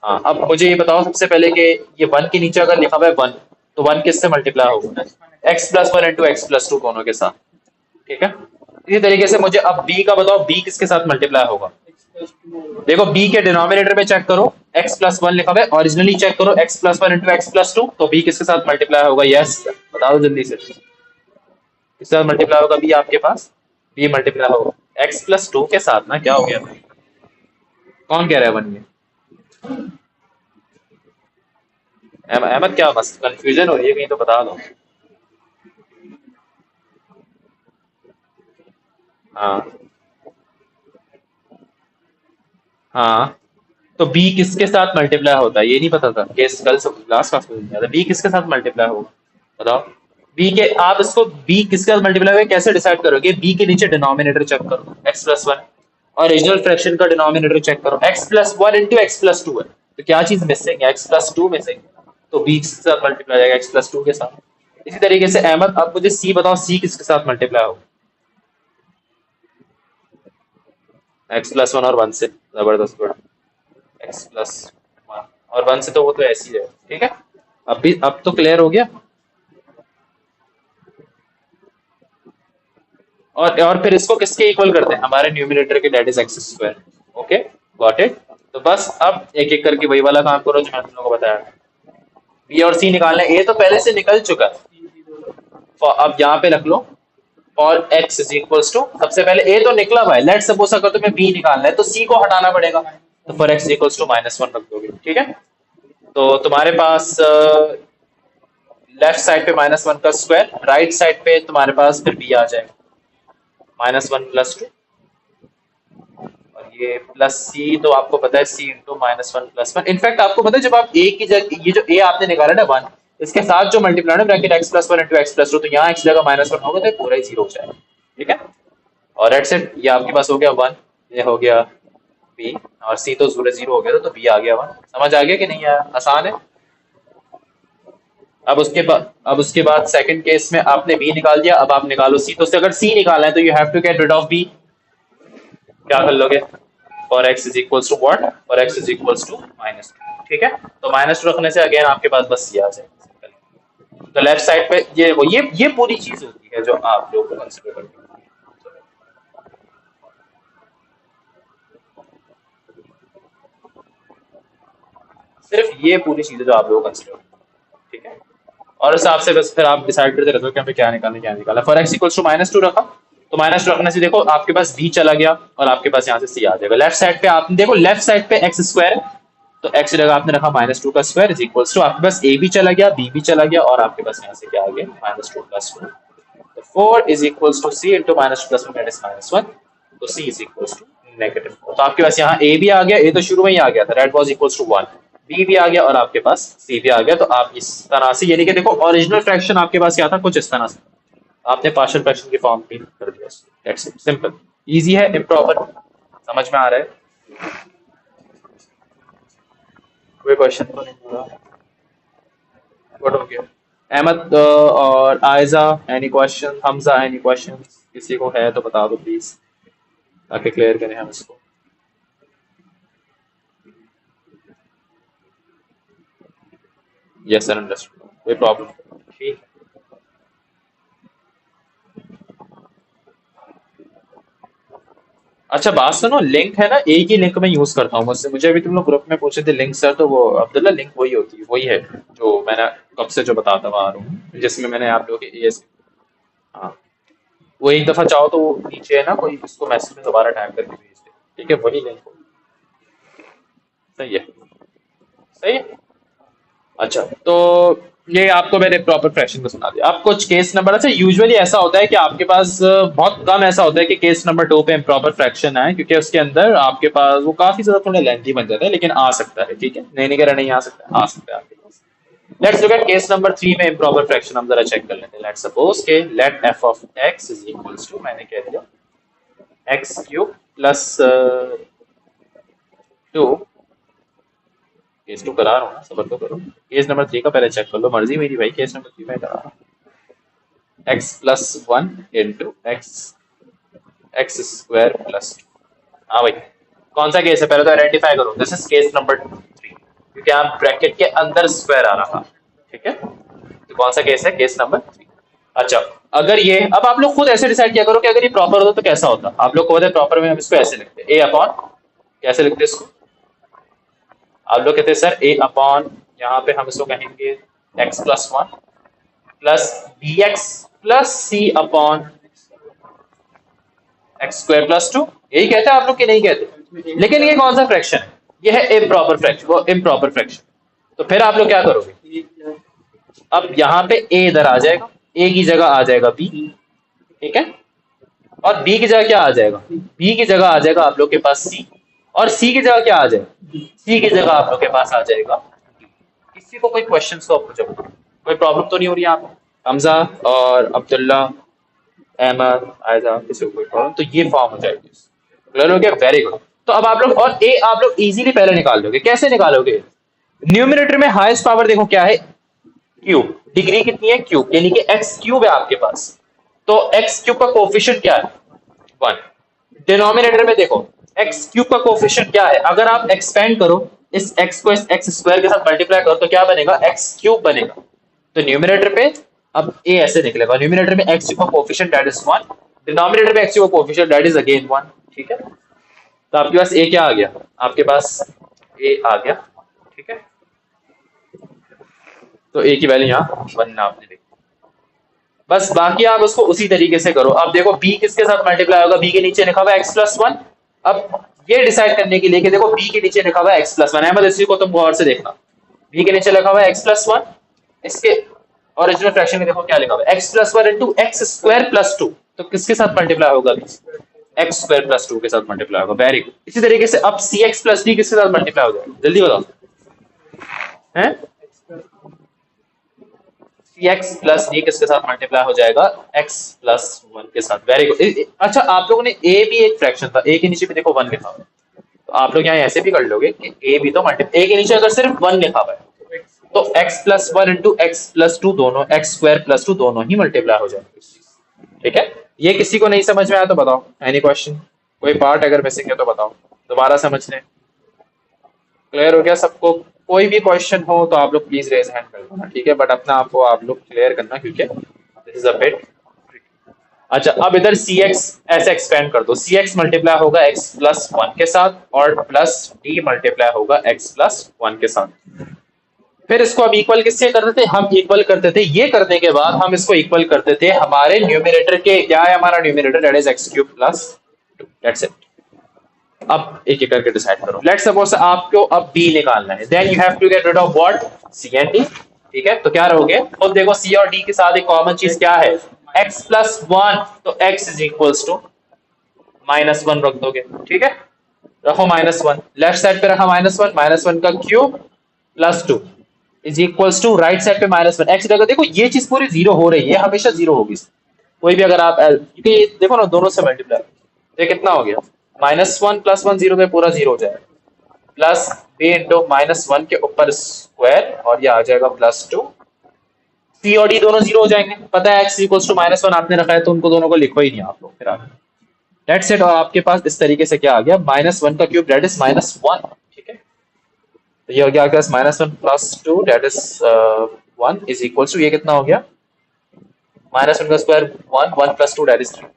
A: हाँ, अब मुझे ये बताओ सबसे पहले कि ये 1 के नीचे अगर लिखा हुआ है 1, तो 1 किससे मल्टीप्लाई होगा? x+1 इंटू x+2 दोनों के साथ, ठीक है? इसी तरीके से मुझे अब b का बताओ, b किसके साथ मल्टीप्लाई होगा? देखो b के डिनोमिनेटर में चेक करो, x+1 लिखा हुआ है, ओरिजिनली चेक करो x+1 इंटू x+2, तो b किसके साथ मल्टीप्लाई होगा? यस, बता दो जल्दी से, किसके साथ मल्टीप्लाई होगा b आपके पास? b मल्टीप्लाई होगा x+2 के साथ ना। क्या हो गया भाई? कौन कह रहा है 1 में? अहमद क्या मस्त कंफ्यूजन हो रही है कहीं, तो बता दो। हाँ हाँ, तो b किसके साथ मल्टीप्लाई होता है ये नहीं पता था? केस कल सब लास्ट क्लास में दिया था, b किसके साथ मल्टीप्लाई होगा बताओ? b के, आप इसको b किसके साथ मल्टीप्लाई होगा कैसे डिसाइड करोगे? b के नीचे डिनोमिनेटर चेक करो x+1, और ओरिजिनल फ्रैक्शन का डिनोमिनेटर चेक करो, x+1 इंटू x+2 है, तो क्या चीज मिसिंग है? x+2 मिसिंग, तो b किसके साथ मल्टीप्लाई जाएगा? x+2 के साथ। इसी तरीके से अहमद अब मुझे c बताओ, c किसके साथ मल्टीप्लाई होगा? x+1 और 1 से, जबरदस्त बड़ा, x+1 और 1 से, तो वो तो ऐसी है, ठीक है? अब भी, अब तो क्लियर हो गया। और फिर इसको किसके इक्वल करते हैं? हमारे न्यूमिनेटर के, that is x²। Okay, got it. तो बस अब एक एक करके वही वाला काम करो जो मैंने तुम लोगों को बताया। बी और सी निकालना है, ए तो पहले से निकल चुका है, अब यहाँ पे रख लो और x इज इक्वल्स टू, सबसे पहले a तो निकला हुआ है, लेट सपोज अगर तुम्हें b निकालना है तो c को हटाना पड़ेगा, तो फॉर x इक्वल्स टू -1 रख दोगे, ठीक है? तो तुम्हारे पास लेफ्ट साइड पे -1 का स्क्वायर, राइट साइड पे तुम्हारे पास फिर b आ जाएगा, -1+2, और ये प्लस सी, तो आपको पता है c इंटू -1+1। इनफैक्ट आपको पता है जब आप a की जगह, ये जो a आपने निकाला ना 1, इसके साथ जो मल्टीप्लाई है ब्रैकेट x+1 इंटू x+2, तो यहाँ x जगह -1 होगा तो ये पूरा ही 0 हो जाएगा, ठीक है? और एट सेट ये आपके पास हो गया 1, ये हो गया b, और c तो 0 हो गया, तो b आ गया 1। समझ आ गया कि नहीं आया? आसान है। अब उसके बाद सेकंड केस में आपने b निकाल दिया, अब आप निकालो c। तो उससे अगर c निकालना है तो you have to get rid of b। क्या कर लोगे? For x is equals to what? For x is equals to -2, ठीक है? तो -2 रखने से अगेन आपके पास बस c आ जाएगा। तो लेफ्ट साइड पे ये पूरी चीज होती है जो आप लोग कंसीडर करते हैं, सिर्फ ये पूरी चीजें जो आप लोग कंसीडर करते हैं, ठीक है? और उस हिसाब से बस फिर आप डिसाइड करते रहते हो कि हमें क्या निकालना क्या निकालना। फॉर x इक्वल्स टू -2 रखा, तो -2 रखने से देखो आपके पास b चला गया और आपके पास यहाँ से c आ जाएगा। लेफ्ट साइड पे आपने देखो, लेफ्ट साइड पे x² है, तो x जगह आपने रखा -2 का स्क्वायर इज इक्वल्स टू, आपके पास a भी चला गया, b भी चला गया, और आपके पास यहाँ से क्या आ गया? -2+2। 4 is equals to c into minus plus one that is -1, तो सी इज इक्वल्स टू -4। तो आपके पास यहाँ ए भी आ गया, ए तो शुरू में ही आ गया था, that was equals to 1, b भी आ गया और आपके पास सी भी आ गया। तो आप इस तरह से, यानी कि देखो ओरिजिनल फ्रैक्शन आपके पास क्या था, कुछ इस तरह से आपने पार्शियल फ्रैक्शन की फॉर्म में कर दिया। दैट्स इट, सिंपल, इजी है, इम्प्रॉपर, समझ में आ रहा है? कोई क्वेश्चन तो नहीं हो रहा? गुड हो गया। अहमद और Aiza, any question? Hamza, any question? किसी को है तो बता दो प्लीज, ताकि क्लियर करें हम इसको। यस सर, अंडरस्टूड, कोई प्रॉब्लम? ठीक। अच्छा बात सुनो, लिंक है ना, एक ही लिंक मैं यूज करता हूँ, मुझसे मुझे अभी तुम लोग ग्रुप में पूछे थे लिंक सर, तो वो अब्दुल्ला लिंक वही होती है, वही है जो मैंने कब से जो बताता हुआ आ रहा हूँ, जिसमें मैंने आप लोगों के एएस, हाँ, वो एक दफा चाहो तो वो नीचे है ना, कोई इसको मैसेज में दोबारा टाइप करके भेज दे, ठीक है, वही लिंक हो। सही है, सही है। अच्छा, तो ये आपको मैंने प्रॉपर फ्रैक्शन को सुना दिया। अब कुछ केस नंबर, अच्छा यूजुअली ऐसा होता है कि आपके पास बहुत कम ऐसा होता है कि केस नंबर 2 पे इम्प्रॉपर फ्रैक्शन आए, क्योंकि उसके अंदर आपके पास वो काफी ज्यादा थोड़ा लेंथी बन जाता है, लेकिन आ सकता है, ठीक है, नहीं कह रहा नहीं आ सकता है, आ सकता है आपके पास। Let's look at case number 3 में इम्प्रॉपर फ्रैक्शन, हम जरा चेक कर लेते हैं। लेट्स सपोज के let f of x is equals to, मैंने कह दिया एक्स क्यूब प्लस 2, केस 2 करा रहा हूँ ना, सबर तो करो। केस नंबर 3 का पहले चेक कर लो, मर्जी मेरी भाई, केस नंबर 3 में करा रहा हूँ। X plus 1 into x x square plus 2। हाँ भाई, कौन सा केस है पहले तो आइडेंटिफाई करो। दिस इज केस नंबर 3, क्योंकि आप ब्रैकेट के अंदर स्क्वायर आ रहा, ठीक है, तो कौन सा केस है, केस नंबर 3। अच्छा, अगर ये, अब आप लोग खुद ऐसे डिसाइड किया करो कि अगर ये प्रॉपर होता तो कैसा होता। आप लोग को पता है प्रॉपर में हम इसको ऐसे लिखते हैं, ए अपॉन, कैसे लिखते हैं इसको, आप लोग कहते हैं सर ए अपॉन, यहाँ पे हम इसको कहेंगे X plus 1 plus B x plus सी अपॉन एक्स स्क्वायर प्लस 2, यही कहते हैं आप लोग कि नहीं कहते? लेकिन ये कौन सा फ्रैक्शन है, ये है इम्प्रॉपर फ्रैक्शन, वो इम्प्रॉपर फ्रैक्शन। तो फिर आप लोग क्या करोगे, अब यहाँ पे ए इधर आ जाएगा, ए की जगह आ जाएगा बी, ठीक है, और बी की जगह क्या आ जाएगा, बी की जगह आ जाएगा आप लोग के पास सी, और सी की जगह क्या आ जाएगा, सी की जगह आप लोग के पास आ जाएगा। किसी को कोई क्वेश्चन तो पूछो, कोई प्रॉब्लम तो नहीं हो रही यहाँ पे? हमजा और अब्दुल्ला, अहमद, आयजा, किसी को कोई प्रॉब्लम? तो ये फॉर्म हो जाएगी, क्लियर हो गया, वेरी गुड। तो अब आप लोग, और ए आप लोग इजीली पहले निकाल लोगे, कैसे निकालोगे? न्यूमिनेटर में हाईएस्ट पावर देखो क्या है, क्यूब, डिग्री कितनी है, क्यूब, यानी कि एक्स क्यूब है आपके पास, तो एक्स क्यूब का कोफिशिएंट क्या है, 1। डिनोमिनेटर में देखो एक्स क्यूब का कोफिशिएंट क्या है, अगर आप एक्सपेंड करो इस एक्स को इस एक्स स्क्वायर के साथ मल्टीप्लाई करो तो क्या बनेगा, एक्स क्यूब बनेगा। तो न्यूमिनेटर पे अब ए ऐसे निकलेगा, न्यूमिनेटर में एक्स क्यूब का कोफिशिएंट दैट इज 1, डिनोमिनेटर में एक्स क्यूब का कोफिशिएंट दैट इज अगेन 1, ठीक है। तो आपके पास ए क्या आ गया, आपके पास ए आ गया, ठीक है, तो ए की वैल्यू यहाँ 1 आपने लिखी। बस बाकी आप उसको उसी तरीके से करो। अब देखो बी किसके साथ मल्टीप्लाई होगा, बी के नीचे लिखा हुआ एक्स प्लस 1। अब ये डिसाइड करने के लिए कि देखो बी के नीचे लिखा हुआ एक्स प्लस 1 है, मतलब इसी को तुम गौर से देखना, बी के नीचे लिखा हुआ है एक्स प्लस 1, इसके ओरिजिनल फ्रैक्शन में देखो क्या लिखा हुआ है, x plus 1 into x square plus 2, तो किसके साथ मल्टीप्लाई होगा, एक्स स्क्वायर प्लस 2 के साथ मल्टीप्लाई होगा, वेरी गुड। इसी तरीके से अब सी एक्स प्लस डी किसके साथ मल्टीप्लाई हो जाएगा, जल्दी बताओ, हैं? एक्स प्लस डी किसके साथ मल्टीप्लाई हो जाएगा, एक्स प्लस 1 के साथ, वेरी गुड। अच्छा, आप लोगों ने ए भी एक फ्रैक्शन था, ए के नीचे भी देखो 1 लिखा हुआ है, तो आप लोग यहाँ ऐसे भी कर लोगे कि ए भी तो मल्टीप्लाई, ए के नीचे अगर सिर्फ 1 लिखा हुआ है तो x plus 1 into x plus 2 दोनों, एक्स स्क्वायर प्लस 2 दोनों ही मल्टीप्लाई हो जाएंगे, ठीक है। ये किसी को नहीं समझ में आया तो बताओ, एनी क्वेश्चन, कोई पार्ट अगर मिसिंग है तो बताओ, दोबारा समझ लें। क्लियर हो गया सबको? कोई भी क्वेश्चन हो तो आप लोग प्लीज रेज हैंड कर देना, ठीक है, बट अपना आपको आप लोग क्लियर करना, क्योंकि दिस इज अ बिट। अच्छा, अब इधर सी एक्स ऐसे एक्सपेंड कर दो, सी एक्स मल्टीप्लाई होगा एक्स प्लस 1 के साथ, और प्लस डी मल्टीप्लाई होगा एक्स प्लस 1 के साथ। फिर इसको हम इक्वल किससे करते थे, हम इक्वल करते थे, ये करने के बाद हम इसको इक्वल करते थे हमारे न्यूमिनेटर के, क्या है हमारा numerator, that is x cube plus 2, that's it. अब एक एक करके डिसाइड करो। लेट्स सपोज आपको अब बी निकालना है, then you have to get rid of what, c and d, ठीक है। तो क्या रहोगे, अब देखो सी और डी के साथ एक कॉमन चीज क्या है, x प्लस वन, तो x इज इक्वल्स टू -1 रख दोगे, ठीक है। रखो -1, लेफ्ट साइड पे रखा -1, -1 का cube plus 2 is equals to right side पे -1 x जगह। देखो ये चीज पूरी जीरो हो रही है, हमेशा जीरो होगी कोई भी, अगर आप क्योंकि ये देखो ना दोनों से मल्टीप्लाई, ये कितना हो गया, -1 प्लस 1 जीरो पे पूरा जीरो हो जाएगा, प्लस बी इंटू -1 के ऊपर स्क्वायर, और ये आ जाएगा +2। सी और डी दोनों जीरो हो जाएंगे, पता है x इक्वल्स टू -1 आपने रखा है, तो उनको दोनों को लिखो ही नहीं आप लोग फिर आगे। That's it. और आपके पास इस तरीके से क्या आ गया, -1 का क्यूब दैट इज -1, ठीक है। तो ये हो गया आपके पास -1 plus 2 that is 1 is equals to, ये कितना हो गया, -1 का स्क्वायर 1, 1 प्लस 2 दैट इज 3।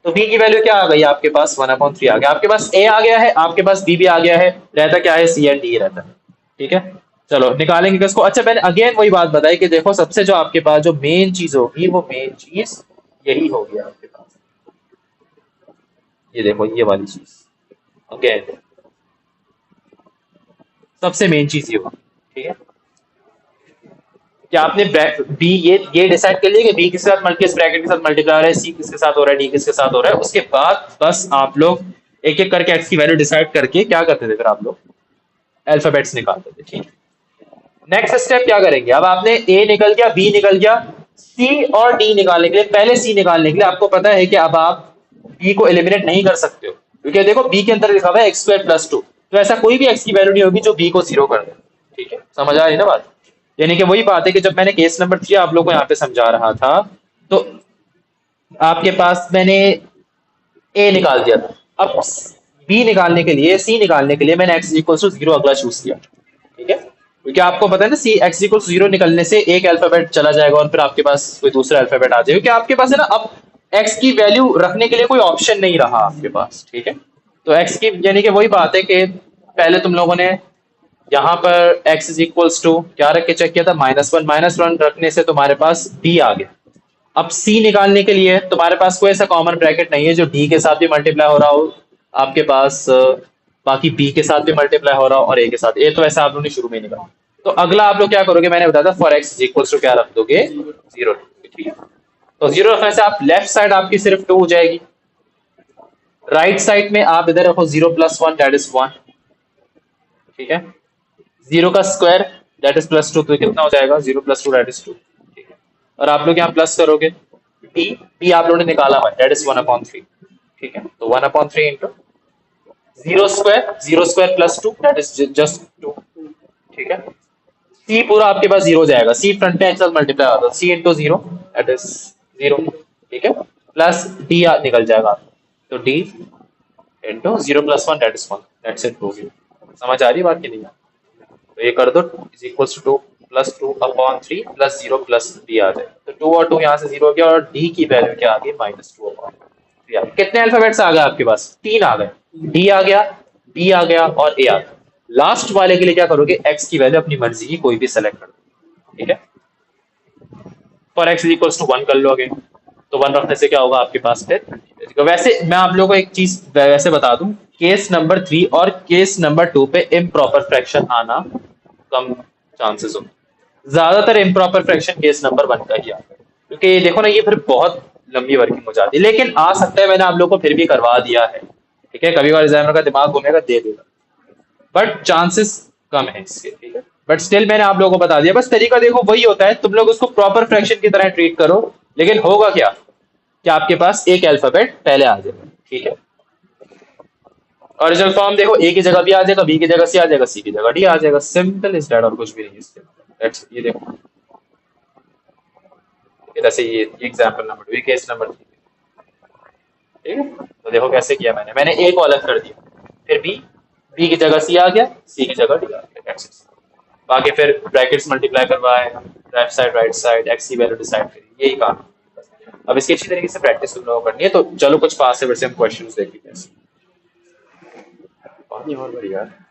A: तो b की वैल्यू क्या आ गई आपके पास, 1/3 आ गया। आपके पास a आ गया है, आपके पास b भी आ गया है, रहता क्या है, c एंड d रहता है, ठीक है। चलो निकालेंगे किसको। अच्छा मैंने अगेन वही बात बताई कि देखो सबसे जो आपके पास जो मेन चीज होगी, वो मेन चीज यही होगी आपके पास, ये देखो ये वाली चीज, अगेन सबसे मेन चीज ये होगी, ठीक है। क्या आपने बी ये डिसाइड कर लिया कि बी किसके साथ किस ब्रैकेट के साथ मल्टीप्लाई हो रहा है, सी किसके साथ हो रहा है, डी किसके साथ हो रहा है। उसके बाद बस आप लोग एक एक करके एक्स की वैल्यू डिसाइड करके क्या करते थे, फिर आप लोग अल्फाबेट्स निकालते थे, ठीक है। नेक्स्ट स्टेप क्या करेंगे, अब आपने ए निकल गया, बी निकल गया, सी और डी निकालने के लिए, पहले सी निकालने के लिए आपको पता है कि अब आप बी को एलिमिनेट नहीं कर सकते हो, क्योंकि देखो बी के अंदर लिखा हुआ है एक्स स्क्वायर प्लस 2, तो ऐसा कोई भी एक्स की वैल्यू नहीं होगी जो बी को जीरो कर दे, ठीक है। समझ आ रही है ना बात। यानी कि वही बात है कि जब मैंने केस नंबर 3 आप लोग को यहाँ पे समझा रहा था, तो आपके पास मैंने ए निकाल दिया था, अब बी निकालने के लिए, सी निकालने के लिए मैंने एक्स इक्वल टू जीरो अगला चूज किया, ठीक है। क्योंकि आपको पता है ना, सी एक्स इक्वल जीरो निकलने से एक अल्फाबेट चला जाएगा और फिर आपके पास कोई दूसरा अल्फाबेट आ जाएगा, क्योंकि आपके पास है ना अब एक्स की वैल्यू रखने के लिए कोई ऑप्शन नहीं रहा आपके पास, ठीक है। तो एक्स की यानी कि वही बात है कि पहले तुम लोगों ने यहाँ पर x इज इक्वल्स टू क्या रख के चेक किया था, -1, -1 रखने से तुम्हारे पास d आ गया। अब c निकालने के लिए तुम्हारे पास कोई ऐसा कॉमन ब्रैकेट नहीं है जो d के साथ भी मल्टीप्लाई हो रहा हो, आपके पास बाकी b के साथ भी मल्टीप्लाई हो रहा हो और a के साथ, a तो ऐसा आप लोगों ने शुरू में निकाला। तो अगला आप लोग क्या करोगे, मैंने बताया था for x is equals to क्या रख दोगे, 0, ठीक है। तो 0 रखने से आप लेफ्ट साइड आपकी सिर्फ 2 हो जाएगी, राइट साइड में आप इधर रखो 0 + 1 दैट इज 1, ठीक है। 0 का स्क्वायर दैट इज +2, तो कितना हो जाएगा, 0 + 2 दैट इज 2, ठीक है। और आप लोग यहाँ प्लस करोगे, डी आप लोगों ने निकाला हुआ है दैट इज 1/3, ठीक है। तो 1/3 into 0 square +2 that is just 2, ठीक है। सी पूरा आपके पास जीरो जाएगा, सी फ्रंट पे एक साथ मल्टीप्लाई होगा, सी इंटू 0 दैट इज 0, ठीक है। प्लस डी निकल जाएगा, तो D into 0 + 1 that is 1, that's it, हो गया। समझ आ रही है बात की नहीं? तो ये कर दो, इज इक्वल टू 2 + 2/3 + 0 + d आ जाए, तो 2 और 2 यहाँ से 0 हो गया, और d की वैल्यू क्या आ गई, -2/3। कितने अल्फाबेट्स आ गए आपके पास, 3 आ गए, d आ गया, b आ गया और a आ गया। लास्ट वाले के लिए क्या करोगे, x की वैल्यू अपनी मर्जी की कोई भी सेलेक्ट कर दो, ठीक है। For x is equal to 1 कर लोगे, तो 1 रखने से क्या होगा आपके पास फिर। वैसे मैं आप लोगों को एक चीज वैसे बता दूं, केस नंबर 3 और केस नंबर 2 पे इम्प्रॉपर फ्रैक्शन आना कम चांसेस हो, ज्यादातर इम्प्रॉपर फ्रैक्शन केस नंबर 1 का ही आता है, क्योंकि देखो ना ये फिर बहुत लंबी वर्किंग हो जाती है, लेकिन आ सकता है मैंने आप लोग को फिर भी करवा दिया है, ठीक है। कभी कभार एग्जामिनर का दिमाग घूमेगा, दे देगा, बट चांसेस कम है इसके, ठीक है। बट स्टिल मैंने आप लोगों को बता दिया, बस तरीका देखो वही होता है, तुम लोग उसको प्रॉपर फ्रैक्शन की तरह ट्रीट करो, लेकिन होगा क्या कि आपके पास एक अल्फाबेट पहले आ जाएगा, ठीक है। ओरिजिनल फॉर्म देखो, ए की जगह बी आ जाएगा, बी की जगह सी आ जाएगा, सी की जगह डी आ जाएगा, सिंपल इज दैट, और कुछ भी नहीं है इसके। That's it, ये देखो, जैसे ये एग्जांपल नंबर 2, केस नंबर 3, ठीक है। तो देखो कैसे किया मैंने ए को अलग कर दिया, फिर बी की जगह सी आ गया, सी की जगह डी आ गया, that's it। बाकी फिर ब्रैकेट्स मल्टीप्लाई करवाए, left side right side, x की वैल्यू डिसाइड करी, यही काम है। अब इसकी अच्छी तरीके से प्रैक्टिस तुम लोगों को करनी है, तो चलो कुछ पास से वैसे हम क्वेश्चंस देखते हैं। पानी और बढ़िया है।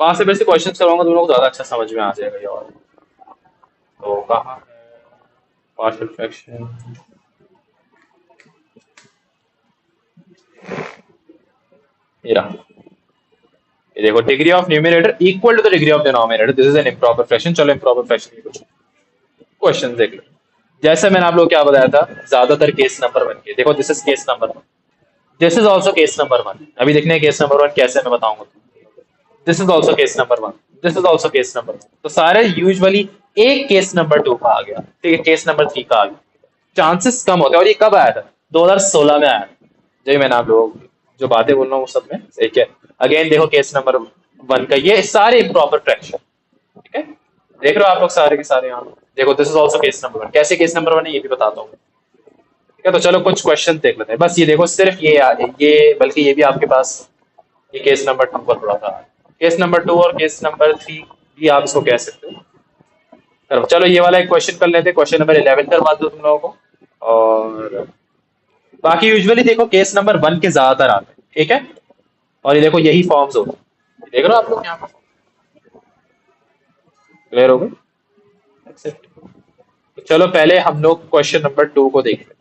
A: पास से वैसे क्वेश्चंस करवाऊंगा तुम लोगों को ज्यादा अच्छा समझ में आ जाएगा ये। और तो कहाँ है पार्शियल फ्रैक्शन, ये रहा, ये देखो degree of numerator equal to the degree of denominator, this is an improper fraction. चलो इम्प्रॉपर फ्रैक्शन के कुछ क्वेश्चन देख लो। जैसे मैंने आप लोग क्या बताया था, ज्यादातर केस नंबर 1 के, देखो this is case number 1, this is also case number 1। अभी देखने हैं केस नंबर 1 कैसे मैं बताऊंगा। This is also case number 1, this is also case number 1। तो सारे यूजुअली एक केस नंबर 2 का आ गया, ठीक है, केस नंबर 3 का आ गया, चांसेस कम होते हैं। और ये कब आया था? 2016 में आया। जो मैंने आप लोग जो बातें बोल रहा हूँ वो सब में एक है। अगेन देखो केस नंबर 1 का, ये सारे इम्प्रॉपर फ्रैक्शन, ठीक है, देख रहे हो आप लोग सारे के सारे यहाँ। देखो this is also case number 1, कैसे केस नंबर 1 है ये भी बताता हूँ, ठीक है। तो चलो कुछ क्वेश्चन देख लेते हैं। बस ये देखो सिर्फ ये बल्कि ये भी आपके पास, ये केस नंबर 2 पर थोड़ा था। केस नंबर 2 और केस नंबर 3 भी आप इसको कह सकते हो। चलो ये वाला एक क्वेश्चन कर लेते हैं, क्वेश्चन नंबर 11 करवा दो तुम लोगों को। और बाकी यूजुअली देखो केस नंबर 1 के ज्यादातर आते हैं, ठीक है। और ये देखो यही फॉर्म्स होते हैं, देख रहे हो आप लोग यहाँ पर, क्लियर हो गए। तो चलो पहले हम लोग क्वेश्चन नंबर 2 को देखते हैं।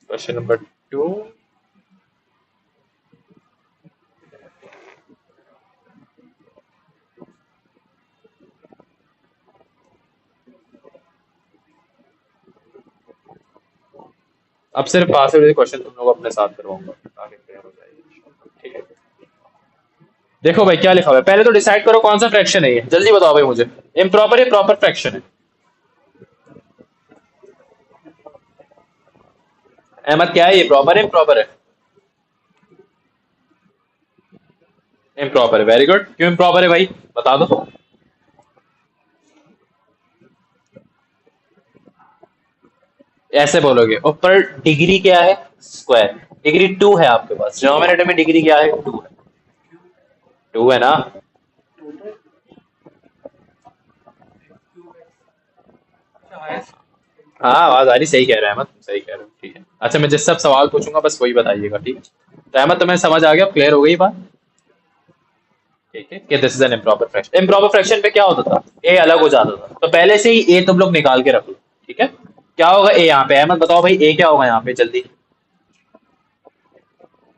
A: क्वेश्चन नंबर 2, अब सिर्फ पास वाले क्वेश्चन तुम लोग अपने साथ करवाऊंगा ताकि क्लियर हो जाएगी, ठीक है। देखो भाई क्या लिखा हुआ है, पहले तो डिसाइड करो कौन सा फ्रैक्शन है ये, जल्दी बताओ भाई मुझे। इम्प्रॉपर है प्रॉपर फ्रैक्शन है? अहमद क्या है ये, प्रॉपर है इम्प्रॉपर है? इम्प्रॉपर है, वेरी गुड। क्यों इम्प्रॉपर है भाई, बता दो। ऐसे बोलोगे, ऊपर डिग्री क्या है, स्क्वायर, डिग्री 2 है आपके पास, डिनोमिनेटर में डिग्री क्या है, 2 है, 2 है ना। हाँ आवाज आ रही, सही कह रहे हैं अहमद, सही कह रहे हो, ठीक है। अच्छा मैं जिस सब सवाल पूछूंगा बस वही बताइएगा, ठीक है। तो अहमद तुम्हें समझ आ गया, क्लियर हो गई बात, ठीक है, कि this is an improper fraction. Improper fraction पे क्या होता था, ए अलग हो जाता था, तो पहले से ही ए तुम लोग निकाल के रख लो, ठीक है। क्या होगा ए यहाँ पे, अहमद बताओ भाई ए क्या होगा यहाँ पे जल्दी।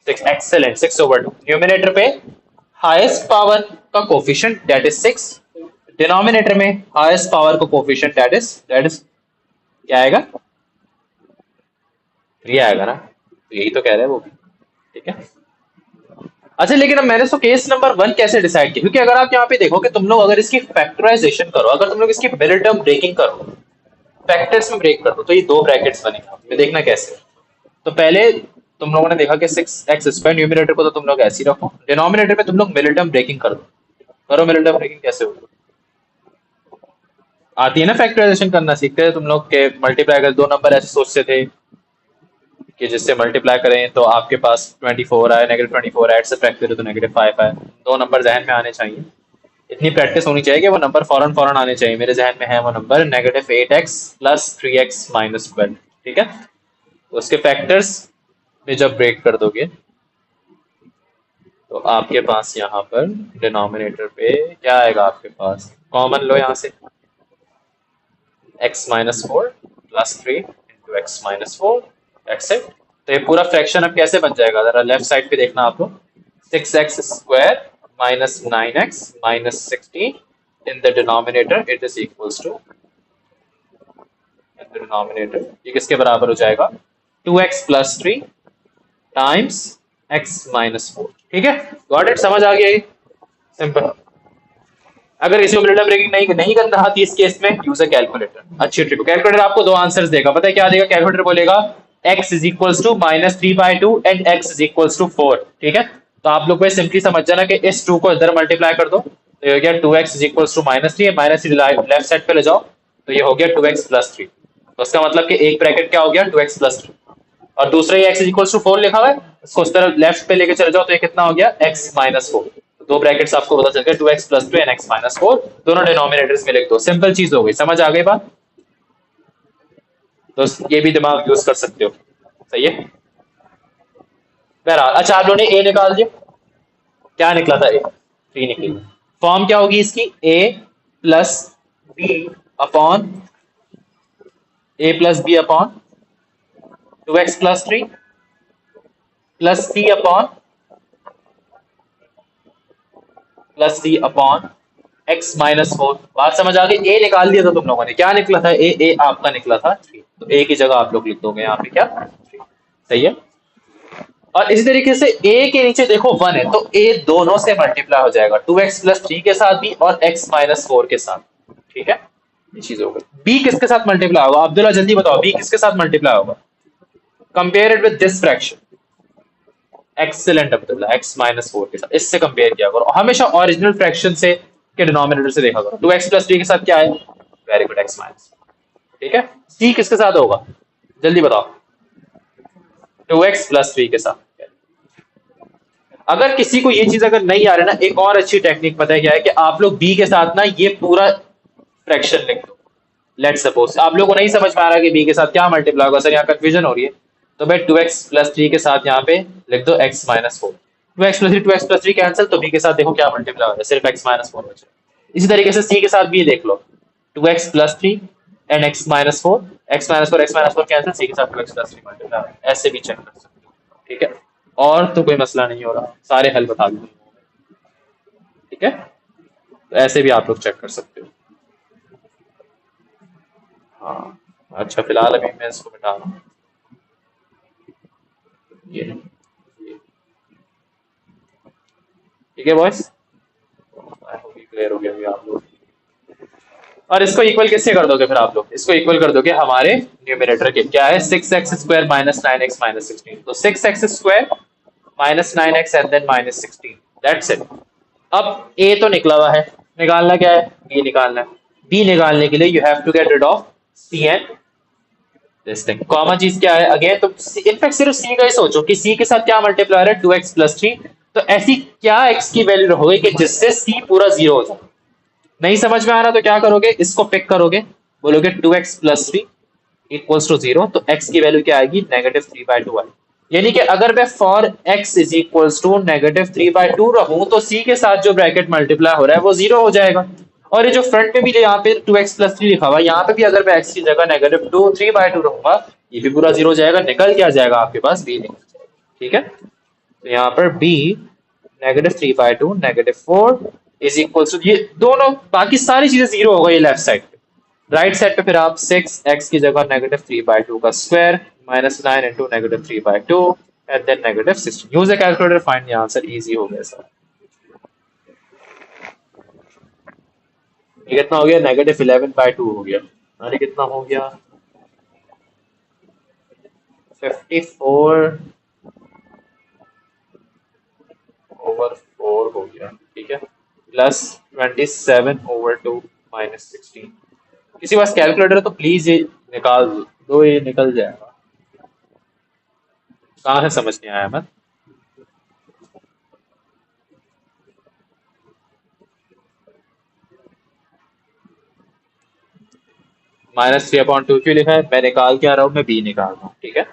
A: 6, एक्सेलेंट, 6/2। न्यूमिनेटर पे हाईएस्ट पावर का कोफिशिएंट दैट इज 6, डिनोमिनेटर में हाईएस्ट पावर का कोफिशिएंट दैट इज क्या आएगा, 3 आएगा ना, तो यही तो कह रहे हैं वो भी, ठीक है। अच्छा लेकिन अब मैंने तो केस नंबर 1 कैसे डिसाइड किया, क्योंकि अगर आप यहाँ पे देखो कि तुम लोग अगर इसकी फैक्टराइजेशन करो, अगर तुम लोग इसकी मिडिल टर्म ब्रेकिंग करो, फैक्टर्स में ब्रेक कर दो, तो ये दो ब्रैकेट्स बनेगा, मैं देखना कैसे। तो पहले तुम लोगों ने देखा कि 6x², न्यूमिनेटर को तो तुम लोग ऐसे ही रखो, डिनोमिनेटर में तुम लोग मिडिल टर्म ब्रेकिंग कर दो। करो मिडिल टर्म ब्रेकिंग, कैसे होगी, आती है ना, फैक्टराइजेशन करना सीखते हैं तुम लोग के, मल्टीप्लाई कर दो नंबर ऐसे सोचते थे कि जिससे मल्टीप्लाई करें तो आपके पास 24 आए, -24 आए, सब्ट्रैक्ट करें तो -5 आए, दो नंबर जहन में आने चाहिए। इतनी प्रैक्टिस होनी चाहिए कि वो नंबर फौरन फौरन आने चाहिए। मेरे जहन में है वो नंबर -8x + 3x - 12, ठीक है। तो उसके फैक्टर्स में जब ब्रेक कर दोगे तो आपके पास यहाँ पर डिनोमिनेटर पे क्या आएगा, आपके पास कॉमन लो यहाँ से, x - 4 + 3 × x - 4 एक्सेप्ट। तो ये पूरा फ्रैक्शन अब कैसे बन जाएगा, जरा लेफ्ट साइड पे देखना आप लोग, 6x² - 9x - 16 in the denominator it is equals to, in the denominator ये किसके बराबर हो जाएगा, 2x + 3 टाइम्स x - 4, ठीक है। गॉट इट, समझ आ गया ये, सिंपल। अगर किसी को मिडिल ब्रेकिंग नहीं नहीं करना आती इस केस में, यूज अ कैलकुलेटर, अच्छी ट्रिक। कैलकुलेटर आपको दो आंसर्स देगा, पता है क्या देगा, कैलकुलेटर बोलेगा x = -3/2 एंड x = 4, ठीक है। तो आप लोग को सिंपली समझ जाना कि इस 2 को इधर मल्टीप्लाई कर दो, तो ये हो गया 2x = -3, -3 लेफ्ट साइड पे ले जाओ, तो ये हो गया 2x + 3। तो इसका मतलब कि एक ब्रैकेट क्या हो गया, 2x + 3, और दूसरा ही x = 4 लिखा हुआ है, इसको उस तरफ लेफ्ट पे लेके चले जाओ, तो ये कितना हो गया, x - 4। तो दो ब्रैकेट्स आपको पता चल गया, 2x + 2 एंड x - 4, दोनों डिनोमिनेटर्स में लिख दो, सिंपल चीज हो गई, समझ आ गई बात। तो ये भी दिमाग यूज कर सकते हो, सही है। बहरहाल अच्छा, आप लोगों ने ए निकाल दिया, क्या निकला था, ए 3 निकली। फॉर्म क्या होगी इसकी, a + b upon 2x + 3 plus C upon x minus four. बात समझ आ गई। ए निकाल दिया था तुम लोगों ने, क्या निकला था? ए आपका निकला था थ्री, तो ए की जगह आप लोग लिख दोगे यहाँ पे क्या, थ्री। सही है। और इसी तरीके से ए के नीचे देखो वन है, तो ए दोनों से मल्टीप्लाई हो जाएगा, टू एक्स प्लस थ्री के साथ भी और एक्स माइनस फोर के साथ। ठीक है, ये चीज हो गई। बी किसके साथ मल्टीप्लाई होगा? अब्दुल्ला जल्दी बताओ, बी किसके साथ मल्टीप्लाई होगा? Compare it with this fraction. Excellent Abdullah, x minus four के साथ इससे कंपेयर किया करो हमेशा, ओरिजिनल फ्रैक्शन से के डिनोमिनेटर से देखा करो। टू एक्स प्लस थ्री के साथ क्या है? Very good, x minus. ठीक है। सी किसके साथ होगा? जल्दी बताओ। टू एक्स प्लस थ्री के साथ। अगर किसी को ये चीज अगर नहीं आ रही ना, एक और अच्छी टेक्निक पता है क्या है, कि आप लोग बी के साथ ना ये पूरा फ्रैक्शन लिख दो। लेट सपोज आप लोगों को नहीं समझ में आ रहा कि बी के साथ क्या मल्टीप्लाई होगा, सर यहाँ कंफ्यूजन हो रही है, तो भाई टू एक्स प्लस थ्री के साथ यहाँ पे लिख दो x minus four. Two x plus three cancel, तो बी के साथ देखो क्या मल्टीप्लाई हो रहा है, सिर्फ एक्स माइनस फोर बचे। इसी तरीके से सी के साथ भी देख लो, two x plus three and X minus four, X minus four cancel, C के साथ two x plus three multiply हो रहा है। ऐसे भी चेक कर सकते हो। ठीक है, और तो कोई मसला नहीं हो रहा, सारे हल बता दूंगा। ठीक है, तो ऐसे भी आप लोग चेक कर सकते हो। हाँ, अच्छा फिलहाल अभी मैं इसको मिटा रहा हूँ। ये ठीक है बॉयस, आई होप ये क्लियर हो गया अभी आप लोग। और इसको इक्वल किससे कर दोगे फिर आप लोग? इसको इक्वल कर दोगे हमारे न्यूमिनेटर के, क्या है, six X square minus nine X minus sixteen. तो six X square minus nine X and then minus sixteen, that's it. अब ए तो निकला हुआ है, निकालना क्या है? बी निकालना है। बी निकालने के लिए you have to get rid of c and this thing. Common चीज क्या है? अगेन तो इनफैक्ट सिर्फ सी का ही सोचो कि सी के साथ क्या मल्टीप्लाई है, टू एक्स प्लस थ्री। तो ऐसी क्या एक्स की वैल्यू रहोगे कि जिससे सी पूरा जीरो हो जाए? नहीं समझ में आ रहा तो क्या करोगे, इसको पिक करोगे, बोलोगे two x plus three equals to zero, तो एक्स की वैल्यू क्या आएगी? नेगेटिव थ्री बाई टू आएगी। यानी कि अगर मैं for x is equals to negative three by two रहूं, तो सी के साथ जो ब्रैकेट मल्टीप्लाई हो रहा है वो जीरो हो जाएगा। और ये जो फ्रंट में भी यहाँ पे टू एक्स प्लस थ्री लिखा हुआ है, यहाँ पे भी अगर मैं एक्स की जगह negative two three by two रहूंगा, ये भी पूरा जीरो हो जाएगा। निकल क्या जाएगा आपके पास? बी निकल जाएगा। ठीक है, तो यहाँ पर b negative three by two negative four is equal to, ये दोनों बाकी सारी चीजें जीरो हो गई लेफ्ट साइड पे। राइट साइड पे फिर आप सिक्स एक्स की जगह नेगेटिव थ्री बाई टू का square minus nine into negative three by two and then negative sixteen. Use a calculator, find the answer. Easy हो गया सर। ये कितना हो गया? नेगेटिव इलेवन बाई टू हो गया। अरे कितना हो गया? 54 ओवर फोर हो गया। ठीक है, plus 27 over two minus sixteen. किसी पास कैलकुलेटर है तो प्लीज ये निकाल दो, ये निकल जाएगा। कहाँ से समझ नहीं आया मैं? माइनस थ्री अपॉइंट टू क्यों लिखा है? मैं निकाल के आ रहा हूँ, मैं बी निकाल रहा हूँ। ठीक है,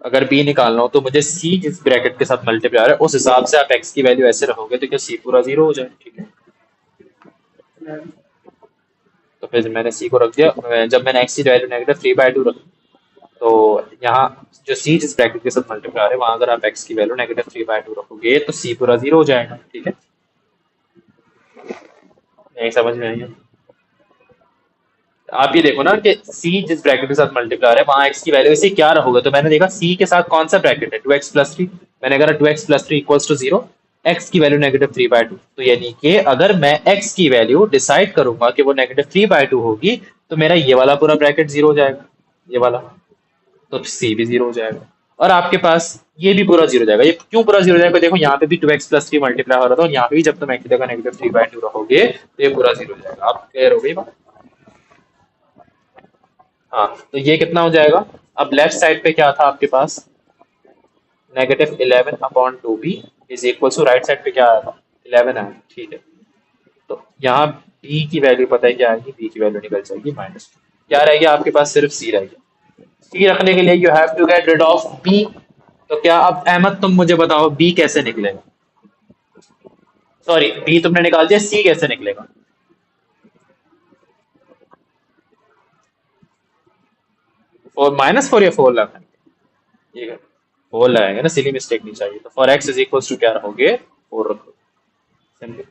A: अगर बी निकालना हो तो मुझे सी जिस ब्रैकेट के साथ मल्टीप्लाई आ रहा है उस हिसाब से आप एक्स की वैल्यू ऐसे रखोगे तो क्या सी पूरा जीरो हो जाए। ठीक है, तो फिर मैंने सी को रख दिया। जब मैंने एक्स की value negative three by to रखी, तो यहाँ जो सी जिस ब्रैकेट के साथ मल्टीप्लाई आ रहा है वहां अगर आप एक्स की value negative three by to रखोगे तो सी पूरा जीरो हो जाएगा। ठीक है, यही समझ में आई है? आप ये देखो ना कि सी जिस ब्रैकेट के साथ मल्टीप्लाई है वहां एक्स की वैल्यू इसे क्या रहोगे, तो मैंने देखा सी के साथ कौन सा ब्रैकेट है, टू एक्स प्लस थ्री। मैंने कहा two x plus three equals to zero, X की value negative three by two. तो यानी कि अगर मैं एक्स की वैल्यू डिसाइड करूंगा कि वो नेगेटिव थ्री बाई टू होगी, तो मेरा ये वाला पूरा ब्रैकेट जीरो हो जाएगा, ये वाला, तो सी भी जीरो हो जाएगा। और आपके पास ये भी पूरा जीरो हो जाएगा। ये क्यों पूरा जीरो हो जाएगा? देखो यहाँ पे भी two x plus three multiply हो रहा था, और यहाँ पे भी जब तुम एक्स की जगह नेगेटिव थ्री बाई टू रखोगे तो ये पूरा जीरो हो जाएगा। आप क्लियर हो गई बात? हाँ, तो ये कितना हो जाएगा? अब लेफ्ट साइड पे क्या था आपके पास? Negative eleven upon two B is equal to, right side पे क्या आया था? इलेवन आया। ठीक है, तो यहाँ बी की वैल्यू पता है क्या आएगी? बी की वैल्यू निकल जाएगी माइनस टू। क्या रहेगी आपके पास? सिर्फ सी रहेगी। सी रखने के लिए you have to get rid of b. तो क्या अब अहमद तुम मुझे बताओ बी कैसे निकलेगा? सॉरी, बी तुमने निकाल दिया, सी कैसे निकलेगा? फोर माइनस फोर या फोर लगा? ठीक है, होल लगाएंगे ना, सिली मिस्टेक नहीं चाहिए। तो for x is equal to क्या रखोगे, 4 रखो सिंपली।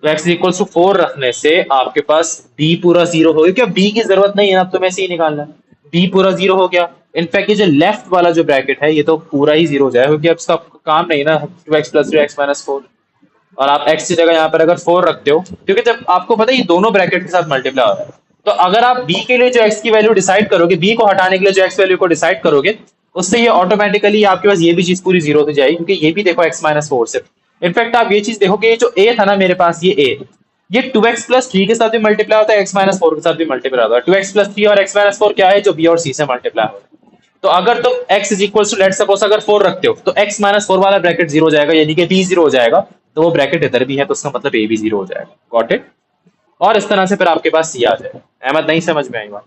A: तो x इक्वल टू 4 रखने से आपके पास b पूरा 0 हो गया, क्या b की जरूरत नहीं है, अब तो वैसे ही निकालना है। b पूरा 0 हो गया। इनफैक्ट ये जो लेफ्ट वाला जो ब्रैकेट है ये तो पूरा ही 0 हो जाएगा, क्योंकि अब इसका काम नहीं ना, 2x प्लस 3x माइनस 4। और आप x की जगह यहाँ पर अगर 4 रखते हो, क्योंकि जब आपको पता है ये दोनों ब्रैकेट के साथ मल्टीप्लाई हो रहा है, तो अगर आप b के लिए जो x की वैल्यू डिसाइड करोगे, b को हटाने के लिए जो x वैल्यू को डिसाइड करोगे, उससे ये ऑटोमेटिकली आपके पास ये भी चीज पूरी 0 हो जाएगी, क्योंकि ये भी देखो x माइनस 4 से। इनफैक्ट आप ये चीज देखो कि ये जो a था ना मेरे पास, ये a, ये 2x प्लस 3 के साथ भी मल्टीप्लाई होता है, x माइनस 4 के साथ भी मल्टीप्लाई होता है। 2x प्लस 3 और x माइनस 4 क्या है, जो b और c से मल्टीप्लाई होता है। तो अगर तुम x is equal to let suppose अगर 4 रखते हो, तो x माइनस 4 वाला ब्रैकेट 0 हो जाएगा, यानी कि b 0 हो जाएगा। तो वो ब्रैकेट इधर भी है, तो उसका मतलब a भी 0 हो जाएगा। Got it. और इस तरह से फिर आपके पास c आ जाएगा। अहमद, नहीं समझ में आई बात?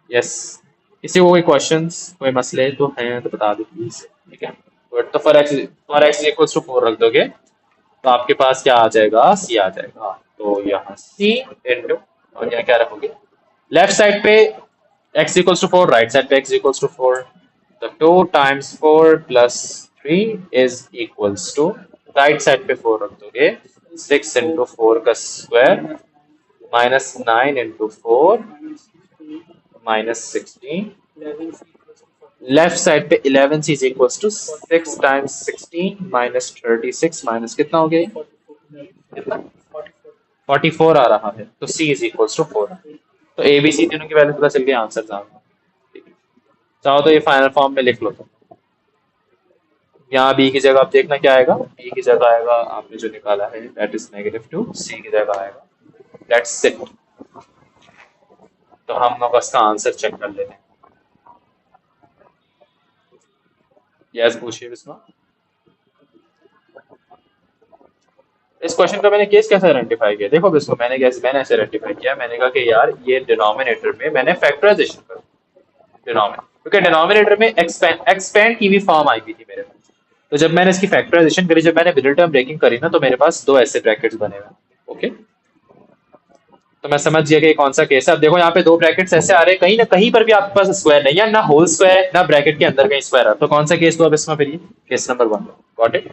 A: यस। किसी को कोई क्वेश्चंस, कोई मसले तो हैं तो बता दो प्लीज। ठीक है, तो फॉर x इक्वल टू 4 रख दोगे, तो आपके पास क्या आ जाएगा, c आ जाएगा। तो यहाँ c इंटू, और यहाँ क्या रखोगे, लेफ्ट साइड पे x equals to 4, right side पे x equals to 4, तो 2 times 4 plus 3 is equals to, right side पे 4 रख दोगे, 6 into 4 का square minus 9 into 4 minus 16, left side पे 11 is equals to 6 times 16 minus 36 minus कितना हो गया, कितना 44 आ रहा है। तो c is equals to 4। तो ए बी सी तीनों की वैल्यू पता चल गई, आंसर आ गया। चाहो तो ये फाइनल फॉर्म में लिख लो। तो यहाँ बी की जगह आप देखना क्या आएगा, बी की जगह आएगा आपने जो निकाला है दैट इज -2, सी की जगह आएगा दैट्स इट। तो हम लोग इसका आंसर चेक कर लेते हैं। यस पूछिए बिस्मा। इस क्वेश्चन का मैंने केस कैसे आइडेंटिफाई किया, देखो बिस्मा, मैंने ऐसे आइडेंटिफाई किया, मैंने कहा कि यार ये डिनोमिनेटर में मैंने फैक्टराइजेशन कर, डिनोमिनेटर, क्योंकि डिनोमिनेटर में एक्सपेंड की भी फॉर्म आई हुई थी मेरे पास। तो जब मैंने इसकी फैक्टराइजेशन करी, जब मैंने मिडिल टर्म ब्रेकिंग करी ना, तो मेरे पास दो ऐसे ब्रैकेट्स बने हुए। ओके, तो मैं समझ गया कि कौन सा केस है। अब देखो यहाँ पे दो ब्रैकेट्स ऐसे आ रहे हैं, कहीं ना कहीं पर भी आपके पास स्क्वायर नहीं है, ना होल स्क्वायर ना ब्रैकेट के अंदर कहीं स्क्वायर है। तो कौन सा केस तो अब इसमें, फिर ये केस नंबर 1। Got it.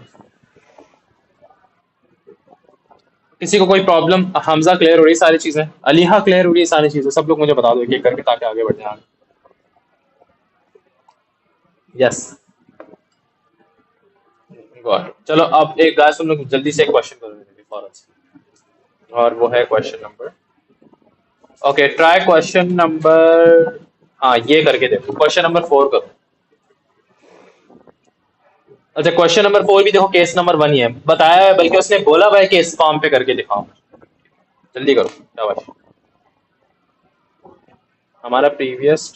A: किसी को कोई प्रॉब्लम? हमजा क्लियर हो रही सारी चीजें, अलीहा क्लियर हो रही सारी चीजें, सब लोग मुझे बता दो एक एक करके ताकि आगे बढ़ जाए। Yes got. चलो अब एक गाइस तुम लोग जल्दी से एक क्वेश्चन करो मेरे लिए फौरन से, और वो है question number, okay try question number, हाँ ये करके देखो, क्वेश्चन नंबर 4 करो। अच्छा क्वेश्चन नंबर 4 भी देखो, केस नंबर 1 ही है बताया है, बल्कि उसने बोला हुआ है कि इस फॉर्म पे करके दिखाओ। जल्दी करो शाबाश। हमारा प्रीवियस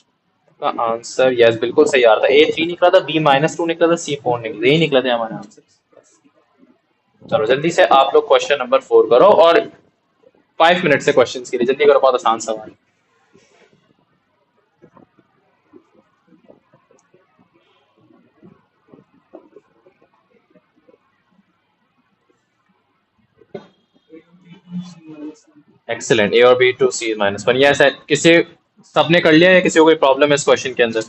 A: का आंसर यस बिल्कुल सही आ रहा था, A3 निकला था, B-2 निकला था, C4 निकला, यही निकला था हमारे आंसर। चलो जल्दी से आप लोग क्वेश्चन नंबर 4 करो, और 5 मिनट से क्वेश्चंस के लिए जल्दी करो, बहुत आसान सवाल। एक्सीलेंट। A और B टू C-1। यस है, किसी सबने कर लिया है, किसी को कोई प्रॉब्लम है इस क्वेश्चन के अंदर?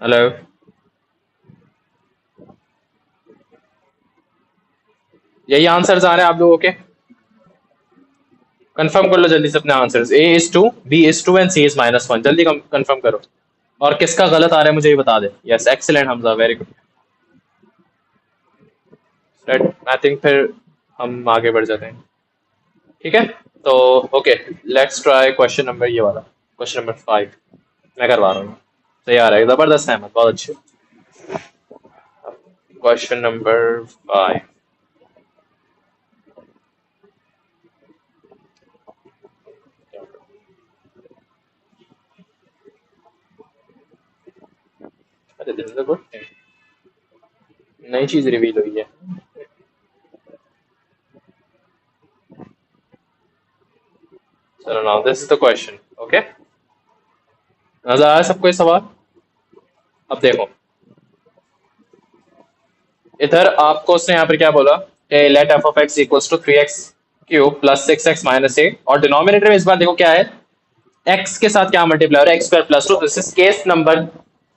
A: हेलो, यही आंसर्स आ रहे हैं आप लोगों के? कंफर्म कर लो जल्दी से अपने answers. A is 2, B is 2 and C is-1। जल्दी कंफर्म करो। और किसका गलत आ रहा है मुझे ये बता दे। Yes excellent Hamza, very good. I think फिर हम आगे बढ़ जाते हैं। ठीक है, तो okay let's try question number, ये वाला क्वेश्चन नंबर 5 मैं करवा रहा हूँ। सही आ रहा है, जबरदस्त है, बहुत अच्छे। क्वेश्चन नंबर 5, अरे this is a good thing, नई चीज रिवील हुई है। चलो now this is the question. Okay, नजर आया सबको ये सवाल? अब देखो इधर आपको उसने यहाँ पर क्या बोला कि let f of x equals to 3x cube plus 6x minus 8, और डिनोमिनेटर में इस बार देखो क्या है, एक्स के साथ क्या मल्टीप्लाई हो रहा है, x square plus two. This is case number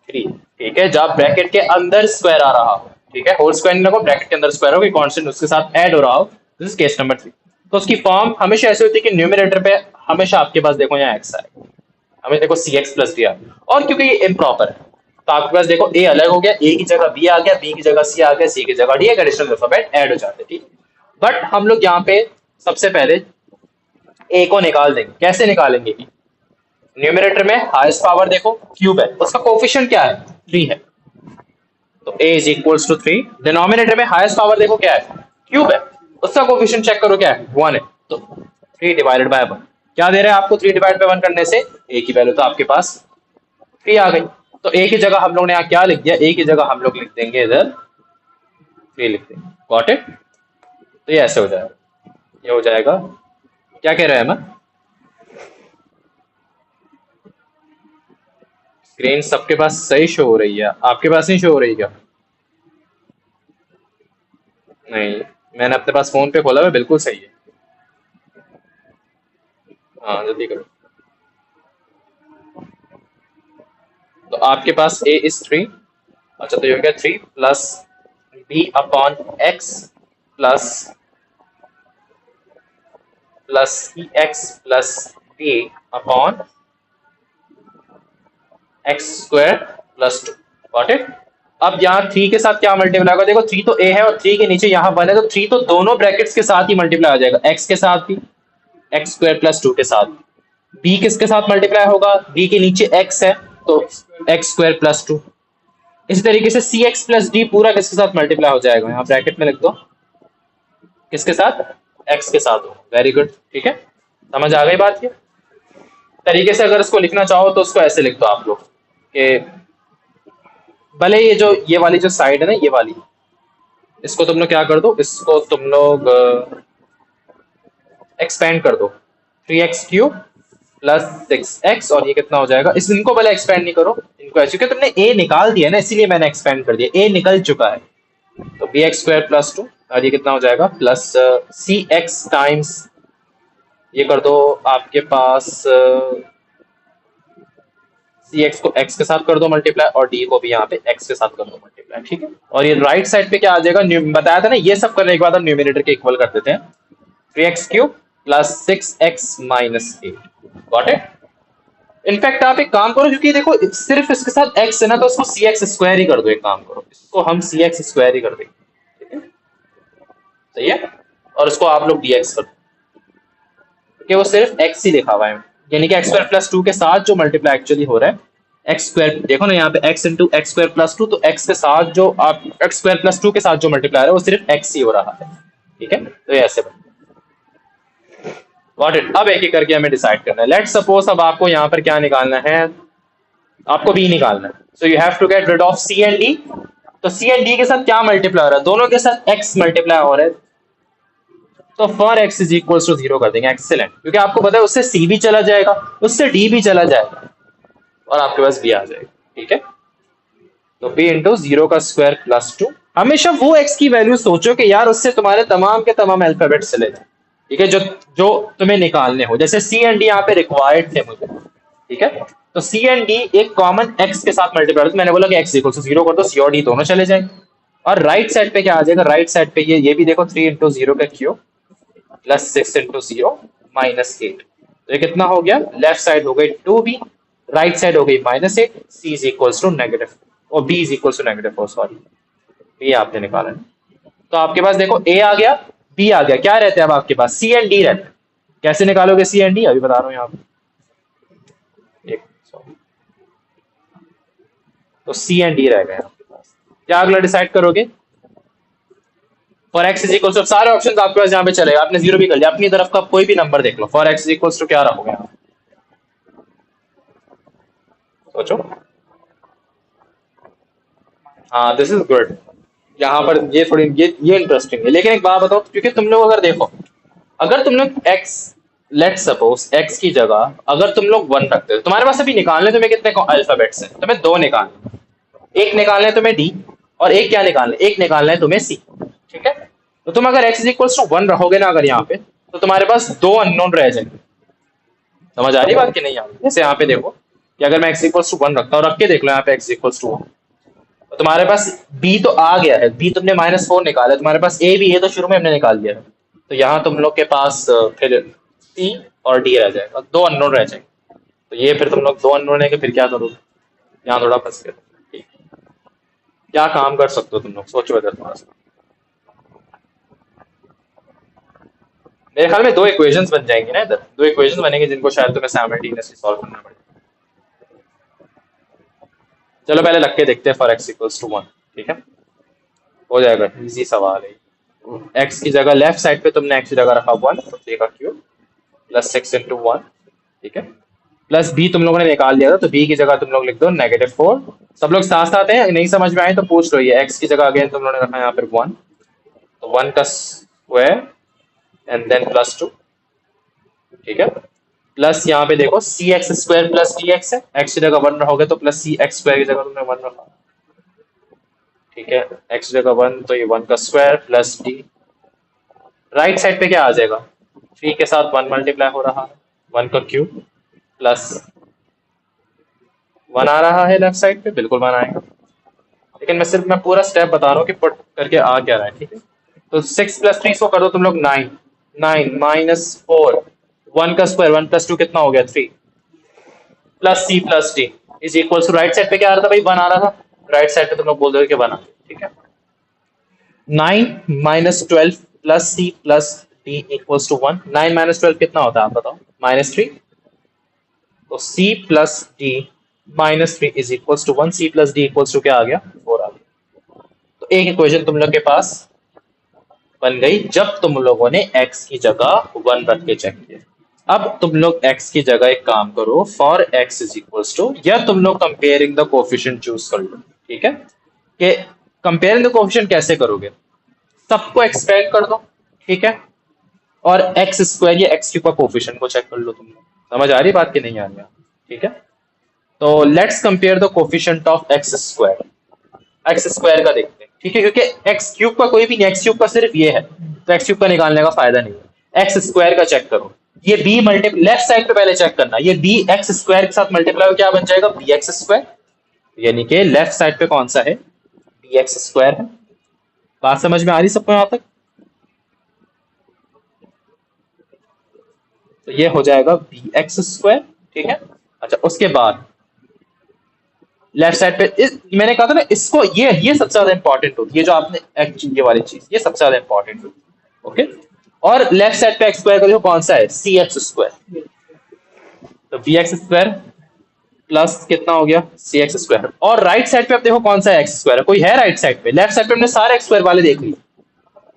A: 3, ठीक है, जब ब्रैकेट के अंदर स्क्वायर आ रहा हो, ठीक है, होल स्क्वायर नहीं लगो, ब्रैकेट के अंदर स्क्वायर हो, कोई कांस्टेंट उसके साथ ऐड हो रहा हो, दिस इज केस नंबर 3। तो उसकी फॉर्म हमेशा ऐसी होती है कि न्यूमरेटर पे हमेशा आपके पास देखो यहाँ एक्स आएगा, हमें देखो सी एक्स प्लस डी आ, और क्योंकि ये इम्प्रॉपर है तो आपके पास देखो ए अलग हो गया, ए की जगह बी आ गया, बी की जगह सी आ गया, सी की जगह डी, एक एडिशनल अल्फाबेट ऐड हो जाते हैं, ठीक। बट हम लोग यहाँ पे सबसे पहले ए को निकाल देंगे। कैसे निकालेंगे कि न्यूमरेटर में हाईएस्ट पावर देखो क्यूब है, उसका कोफिशिएंट क्या है, 3 है, तो a is equals to 3। Denominator में हाईएस्ट पावर देखो क्या है, क्यूब है, उसका कोफिशिएंट चेक करो क्या है, 1 है, तो 3 डिवाइडेड बाय 1 क्या दे रहे हैं आपको, 3 डिवाइड बाय 1 करने से a की वैल्यू तो आपके पास 3 आ गई। तो a की जगह हम लोग ने यहाँ क्या लिख दिया, a की जगह हम लोग लिख देंगे इधर 3 लिख देंगे, गॉट इट। तो ये ऐसे हो जाएगा, ये हो जाएगा, क्या कह रहे हैं हम, स्क्रीन सबके पास सही शो हो रही है, आपके पास नहीं शो हो रही क्या? नहीं, मैंने अपने पास फोन पे खोला हुआ, बिल्कुल सही है। हाँ जल्दी करो। तो आपके पास a इज 3, अच्छा तो ये हो गया 3 plus b upon x plus plus c x plus d upon x square plus 2, got it. अब यहाँ 3 के साथ क्या मल्टीप्लाई होगा, देखो 3 तो a है और 3 के नीचे यहाँ 1 है, तो 3 तो दोनों ब्रैकेट्स के साथ ही मल्टीप्लाई हो जाएगा, x के साथ भी, एक्स स्क्वायर प्लस 2 के साथ। b किसके साथ मल्टीप्लाई होगा, b के नीचे x है तो एक्स स्क्वायर प्लस 2। इसी तरीके से सी एक्स प्लस डी पूरा किसके साथ मल्टीप्लाई हो जाएगा, यहाँ ब्रैकेट में लिख दो, किसके साथ, एक्स के साथ हो, वेरी गुड, ठीक है, समझ आ गई बात। ये तरीके से अगर इसको लिखना चाहो तो उसको ऐसे लिख दो आप लोग कि भले ये वाली जो साइड है ना, ये वाली, इसको तुम लोग क्या कर दो, इसको तुम लोग एक्सपेंड कर दो, 3x³ प्लस 6x, और ये कितना हो जाएगा, इनको भले एक्सपेंड नहीं करो, इनको ऐसे, क्योंकि तुमने a निकाल दिया ना इसीलिए मैंने एक्सपेंड कर दिया, a निकल चुका है, तो bx² प्लस 2, और ये कितना हो जाएगा, प्लस cx टाइम्स, ये कर दो आपके पास cx को x के साथ कर दो मल्टीप्लाई, और d को भी यहाँ पे x के साथ कर दो मल्टीप्लाई, ठीक है। और ये राइट साइड पे क्या आ जाएगा, बताया था ना, ये सब करने के बाद हम न्यूमरेटर के इक्वल कर देते हैं, 3x³ plus 6x minus 8, got it. In fact आप एक काम करो, क्योंकि देखो सिर्फ इसके साथ x है ना, तो उसको cx स्क्वायर ही कर दो, एक काम करो, इसको हम cx स्क्वायर ही कर देंगे, ठीक है, सही है, और उसको आप लोग dx कर दो, क्योंकि वो सिर्फ x ही लिखा हुआ है, यानी कि एक्स स्क्वायर प्लस 2 के साथ जो मल्टीप्लाई एक्चुअली हो रहा है, एक्स स्क्वायर देखो ना यहाँ पे x into x square plus 2, तो x के साथ जो आप एक्स स्क्वायर प्लस 2 के साथ जो मल्टीप्लाई है वो सिर्फ x ही हो रहा है, ठीक है, तो ये ऐसे बन, गॉट इट। अब एक एक करके हमें डिसाइड करना है, लेट्स सपोज अब आपको यहाँ पर क्या निकालना है, आपको b निकालना है, so you have to get rid of c and d। तो c एंड d के साथ क्या मल्टीप्लाई हो रहा है, दोनों के साथ x मल्टीप्लाई हो रहा है, तो for x is equals to 0 कर देंगे, एक्सीलेंट, क्योंकि आपको पता है उससे c भी चला जाएगा, उससे d भी चला जाएगा, और आपके पास b आ जाएगा, ठीक है। तो b इंटू 0 का स्क्वायर प्लस 2, हमेशा वो x की वैल्यू सोचो कि यार उससे तुम्हारे तमाम के तमाम अल्फाबेट चले जाए, ठीक है, जो जो तुम्हें निकालने हो, जैसे c एंड d यहाँ पे रिक्वायर्ड थे मुझे, ठीक है, तो c एंड d एक कॉमन x के साथ मल्टीप्लाई, तो मैंने बोला कि x इक्वल्स टू 0 कर दो, c और d दोनों चले जाएंगे, और राइट साइड पे क्या आ जाएगा, राइट साइड पे ये भी देखो 3 इंटू 0 का क्यूब प्लस 6 इंटू 0 माइनस 8, तो ये कितना हो गया, लेफ्ट साइड हो गई 2b, राइट साइड हो गई minus 8, c is equals to negative, और b is equals to negative 4, sorry, ये आपने निकाला है। तो आपके पास देखो a आ गया, b आ गया, क्या रहते हैं अब आपके पास, c एंड d रहते हैं, कैसे निकालोगे c एंड d, अभी बता रहा हूँ यहाँ पे, एक सॉरी, तो c एंड d रह गए आपके पास, क्या अगला डिसाइड करोगे, for x is equals to, सारे ऑप्शंस आपके पास यहाँ पे चलेगा, आपने 0 भी कर लिया, अपनी तरफ का कोई भी नंबर देख लो, for x is equals to क्या रखोगे आप, सोचो, हाँ दिस इज गुड, यहाँ पर ये थोड़ी ये इंटरेस्टिंग है, लेकिन एक बात बताओ, क्योंकि तुम लोग अगर देखो, अगर तुम लोग x, लेट सपोज x की जगह अगर तुम लोग 1 रखते हो, तुम्हारे पास अभी निकालने तुम्हें कितने अल्फाबेट्स हैं, तुम्हें 2 निकालने, एक निकालना है तुम्हें d, और एक क्या निकालना है, एक निकालना है तुम्हें c, ठीक है। तो तुम अगर x इज इक्वल्स टू 1 रखोगे ना अगर यहाँ पे, तो तुम्हारे पास 2 अननोन रह जाएंगे, समझ आ रही बात कि नहीं आ रही? जैसे यहाँ पे देखो कि अगर मैं x इक्वल्स टू 1 रखता हूँ, रख के देख लो यहाँ पे x इक्वल्स टू 1, तो तुम्हारे पास b तो आ गया है, b तुमने -4 निकाला है, तुम्हारे पास a भी है तो शुरू में हमने निकाल दिया है, तो यहाँ तुम लोग के पास फिर c और d रह जाएगा, दो अननोन रह जाएंगे। तो ये फिर तुम लोग दो अननोन है कि फिर क्या करोगे, यहाँ थोड़ा फंस गए। ठीक, क्या काम कर सकते हो तुम लोग, सोचो इधर थोड़ा सा। मेरे ख्याल में दो इक्वेशंस बन जाएंगी ना, इधर दो इक्वेशंस बनेंगे जिनको शायद तुम्हें साइमल्टेनियसली सॉल्व करना पड़ेगा। चलो पहले लग के देखते हैं फॉर x इक्वल्स टू 1। ठीक है, हो जाएगा, इजी सवाल है। x की जगह लेफ्ट साइड पे तुमने x की जगह रखा 1, तो 3 का क्यूब प्लस 6 इंटू 1। ठीक है, प्लस b तुम लोगों ने निकाल लिया था, तो b की जगह तुम लोग लिख दो -4। सब लोग साथ साथ हैं, नहीं समझ में आए तो पूछ लो। ये x की जगह अगेन तुम लोगों ने रखा यहाँ पर 1, तो 1 का स्क्वायर एंड देन प्लस 2। ठीक है, प्लस यहाँ पे देखो C X square plus D X है, एक्स की जगह 1 रहोगे तो प्लस सी एक्स स्क्वायर की जगह तुमने 1 रखा। ठीक है, एक्स की जगह 1 तो ये 1 का square plus D. Right side पे क्या आ जाएगा, 3 के साथ 1 मल्टीप्लाई हो रहा है, 1 का क्यूब प्लस 1 आ रहा है लेफ्ट साइड पे, बिल्कुल 1 आएगा। लेकिन मैं पूरा स्टेप बता रहा हूँ कि पुट करके आ क्या रहा है। ठीक है, तो 6 प्लस 3 को कर दो तुम लोग 9, 9 -4, 1 का स्क्वायर 1 प्लस 2 कितना हो गया 3, plus c plus d is equal to, right side पे क्या आ रहा था भाई, 1 आ रहा था, राइट साइड पे तुम लोग बोल दोगे कि 1 आ। ठीक है, 9 -12 plus c plus d equals to 1। 9 -12 कितना होता है आप बताओ, -3, तो c plus d -3 is equals to 1। C plus d equals to क्या आ गया, 4 आ गया। तो एक इक्वेशन तुम लोग के पास बन गई जब तुम लोगों ने x की जगह 1 रख के चेक किया। अब तुम लोग x की जगह एक काम करो, for x is equals to, या तुम लोग कंपेयरिंग द कोफिशिएंट चूज कर लो। ठीक है, कि कंपेयरिंग द कोफिशिएंट कैसे करोगे, सबको एक्सपेंड कर दो। ठीक है, और एक्स स्क्वायर या एक्स क्यूब का कोफिशिएंट को चेक कर लो तुम लोग। समझ आ रही बात कि नहीं आ रही? ठीक है, तो let's compare the coefficient of x square. X square का देखते हैं। ठीक है, क्योंकि एक्स क्यूब का कोई भी नहीं, एक्स क्यूब का सिर्फ ये है, तो एक्स क्यूब का निकालने का फायदा नहीं है। एक्स स्क्वायर का चेक करो, ये बी मल्टीप्लाई, लेफ्ट साइड पे पहले चेक करना, ये बी एक्स स्क्वायर के साथ मल्टीप्लाई क्या बन जाएगा, बी एक्स स्क्वायर, यानी कि लेफ्ट साइड पे कौन सा है, बी एक्स स्क्वायर है। बात समझ में आ रही सबको यहां तक? तो ये हो जाएगा बी एक्स स्क्वायर। ठीक है, अच्छा उसके बाद लेफ्ट साइड पे मैंने कहा था ना, इसको ये सबसे ज्यादा इंपॉर्टेंट होती है, जो आपने ये वाली चीज, ये सबसे ज्यादा इंपॉर्टेंट होती है। ओके, और लेफ्ट साइड पे एक्स स्क्वायर का जो कौन सा है, सी एक्स स्क्वायर, तो बी एक्स स्क्वायर प्लस कितना हो गया, सी एक्स स्क्वायर। और राइट साइड पे अब देखो कौन सा है, एक्स स्क्वायर। कोई है राइट साइड पे? लेफ्ट साइड पे हमने सारे एक्स स्क्वायर वाले देख लिए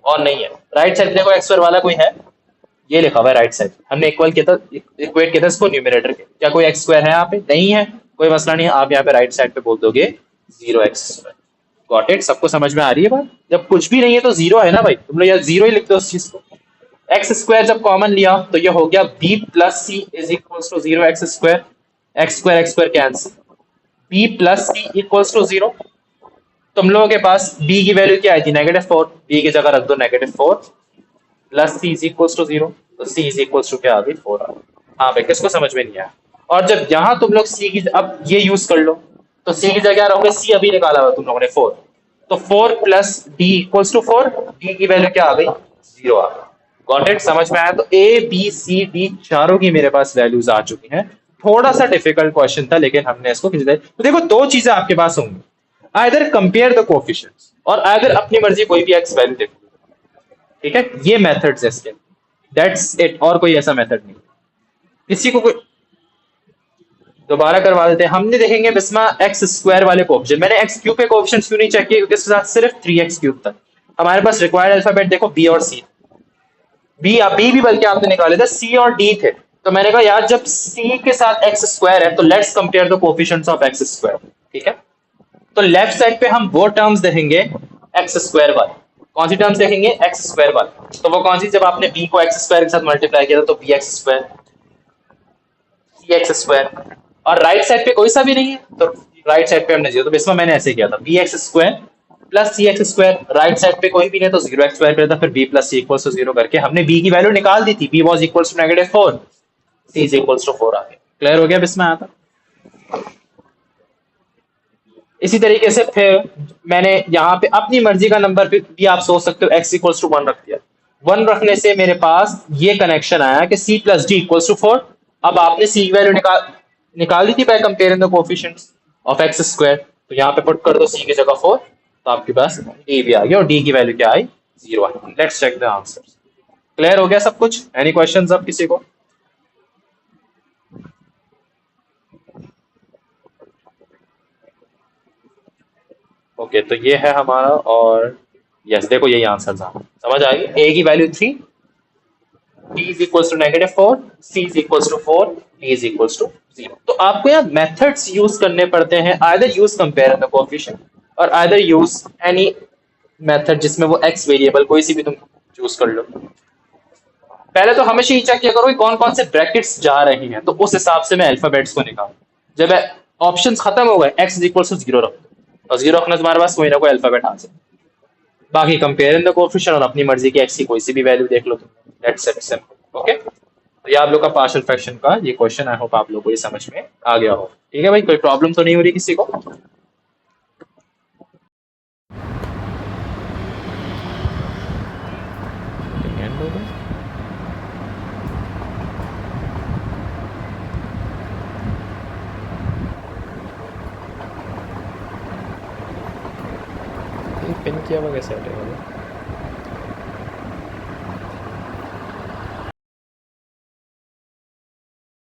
A: और नहीं है। राइट साइड पे देखो एक्स स्क्वायर वाला कोई है, ये लिखा हुआ है राइट साइड, हमने इक्वल किया था, इक्वेट किया था इसको न्यूमरेटर के। क्या कोई एक्स स्क्वायर है यहाँ पे? नहीं है, कोई मसला नहीं है, आप यहाँ पे राइट साइड पे बोल दोगे 0x स्क्वायर। Got it? सबको समझ में आ रही है बात? जब कुछ भी नहीं है तो 0 है ना भाई, तुम लोग यार 0 ही लिखते हो उस चीज को। एक्स स्क्वायर जब कॉमन लिया तो ये हो गया b plus c is equals to 0x square, x square cancel, b plus c equals to 0। तुम लोगों के पास b की वैल्यू क्या आई थी, -4, b की जगह रख दो -4 plus c is equals to 0, तो c इज इक्वल्स टू क्या आ गई, 4 आ गई। हाँ भाई, किसको समझ में नहीं आया? और जब यहां तुम लोग c की, अब ये यूज कर लो, तो c की जगह रहोगे, c अभी निकाला हुआ तुम लोगों ने 4, तो 4 plus d equals to 4, d की वैल्यू क्या आ गई, 0 आ गई। Got it? समझ में आया? तो a b c d चारों की मेरे पास वैल्यूज आ चुकी हैं। थोड़ा सा डिफिकल्ट क्वेश्चन था, लेकिन हमने इसको खींच दिया। तो देखो दो चीजें आपके पास होंगी, आइदर कंपेयर द कोएफिशिएंट्स और आइदर अपनी मर्जी कोई भी x वैल्यू देखो। ठीक है, ये मेथड्स है इसके, दैट्स इट, और कोई ऐसा मेथड नहीं। किसी को कोई दोबारा करवा देते हैं, हमने देखेंगे बिस्मा एक्स स्क्वायर वाले कोएफिशिएंट। मैंने एक्स क्यूब के कोएफिशिएंट क्यों नहीं चेक किए, क्योंकि इसके साथ सिर्फ 3x क्यूब था। हमारे पास रिक्वायर्ड अल्फाबेट देखो बी और सी, बी भी बल्कि आपने निकाले थे, सी और डी थे। तो मैंने कहा यार जब सी के साथ एक्स स्क्वायर है तो let's compare the coefficients of x square. ठीक है, तो लेफ्ट साइड पे हम वो टर्म्स देखेंगे एक्स स्क्वायर वाले। कौन सी टर्म्स देखेंगे, एक्स स्क्वायर वाले। तो वो कौन सी, जब आपने बी को एक्स स्क्वायर के साथ मल्टीप्लाई किया था तो बी एक्स स्क्वायर, सी एक्स स्क्वायर, और राइट साइड पे कोई सा भी नहीं है तो राइट साइड पे हमने 0, तो इसमें मैंने ऐसे किया था B x square plus c X square, right side पे कोई भी नहीं तो 0x स्क्वायर करता, फिर b plus c equals to 0 करके हमने b की वैल्यू निकाल दी थी, b was equals to -4। c is equals to 4 आ गया। क्लियर हो गया अब इसमें आया था। इसी तरीके से फिर मैंने यहाँ पे अपनी मर्जी का नंबर भी आप सोच सकते हो x इक्वल्स टू 1 रख दिया। 1 रखने से मेरे पास ये कनेक्शन आया कि c plus d equals to 4। अब आपने c की वैल्यू निकाल दी थी by comparing the coefficients of x square, तो यहाँ पे पुट कर दो c की जगह 4, तो आपके पास d भी आ गया, और d की वैल्यू क्या आई, 0 आई। Let's check the answer. Clear हो गया सब कुछ? एनी क्वेश्चंस अब किसी को? ओके, तो ये है हमारा, और यस देखो यही आंसर था, समझ आ गई। a की value 3, d is equals to -4, c is equals to 4, d is equals to 0। तो आपको यहाँ मेथड्स यूज करने पड़ते हैं, either use compare the coefficient और आइदर यूज एनी मेथड जिसमें वो x वेरिएबल कोई सी भी तुम चूज कर लो। पहले तो हमेशा ये चेक किया करो कि कौन कौन से ब्रैकेट्स जा रहे हैं, तो उस हिसाब से मैं अल्फाबेट्स को निकाल, जब ऑप्शंस खत्म हो गए x इज इक्वल्स टू 0 रख दो, और 0 रखने से तुम्हारे पास कोई ना कोई अल्फाबेट आ जाए। बाकी कंपेयर इन द कोएफिशिएंट और अपनी मर्जी की x की कोई सी भी वैल्यू देख लो तुम, दैट्स इट, सिंपल। ओके, तो ये आप लोग का पार्शियल फ्रैक्शन का ये क्वेश्चन, आई होप आप लोगों को ये समझ में आ गया हो। ठीक है भाई, कोई प्रॉब्लम तो नहीं हो रही किसी को? पिन किया हुआ कैसे हटेगा?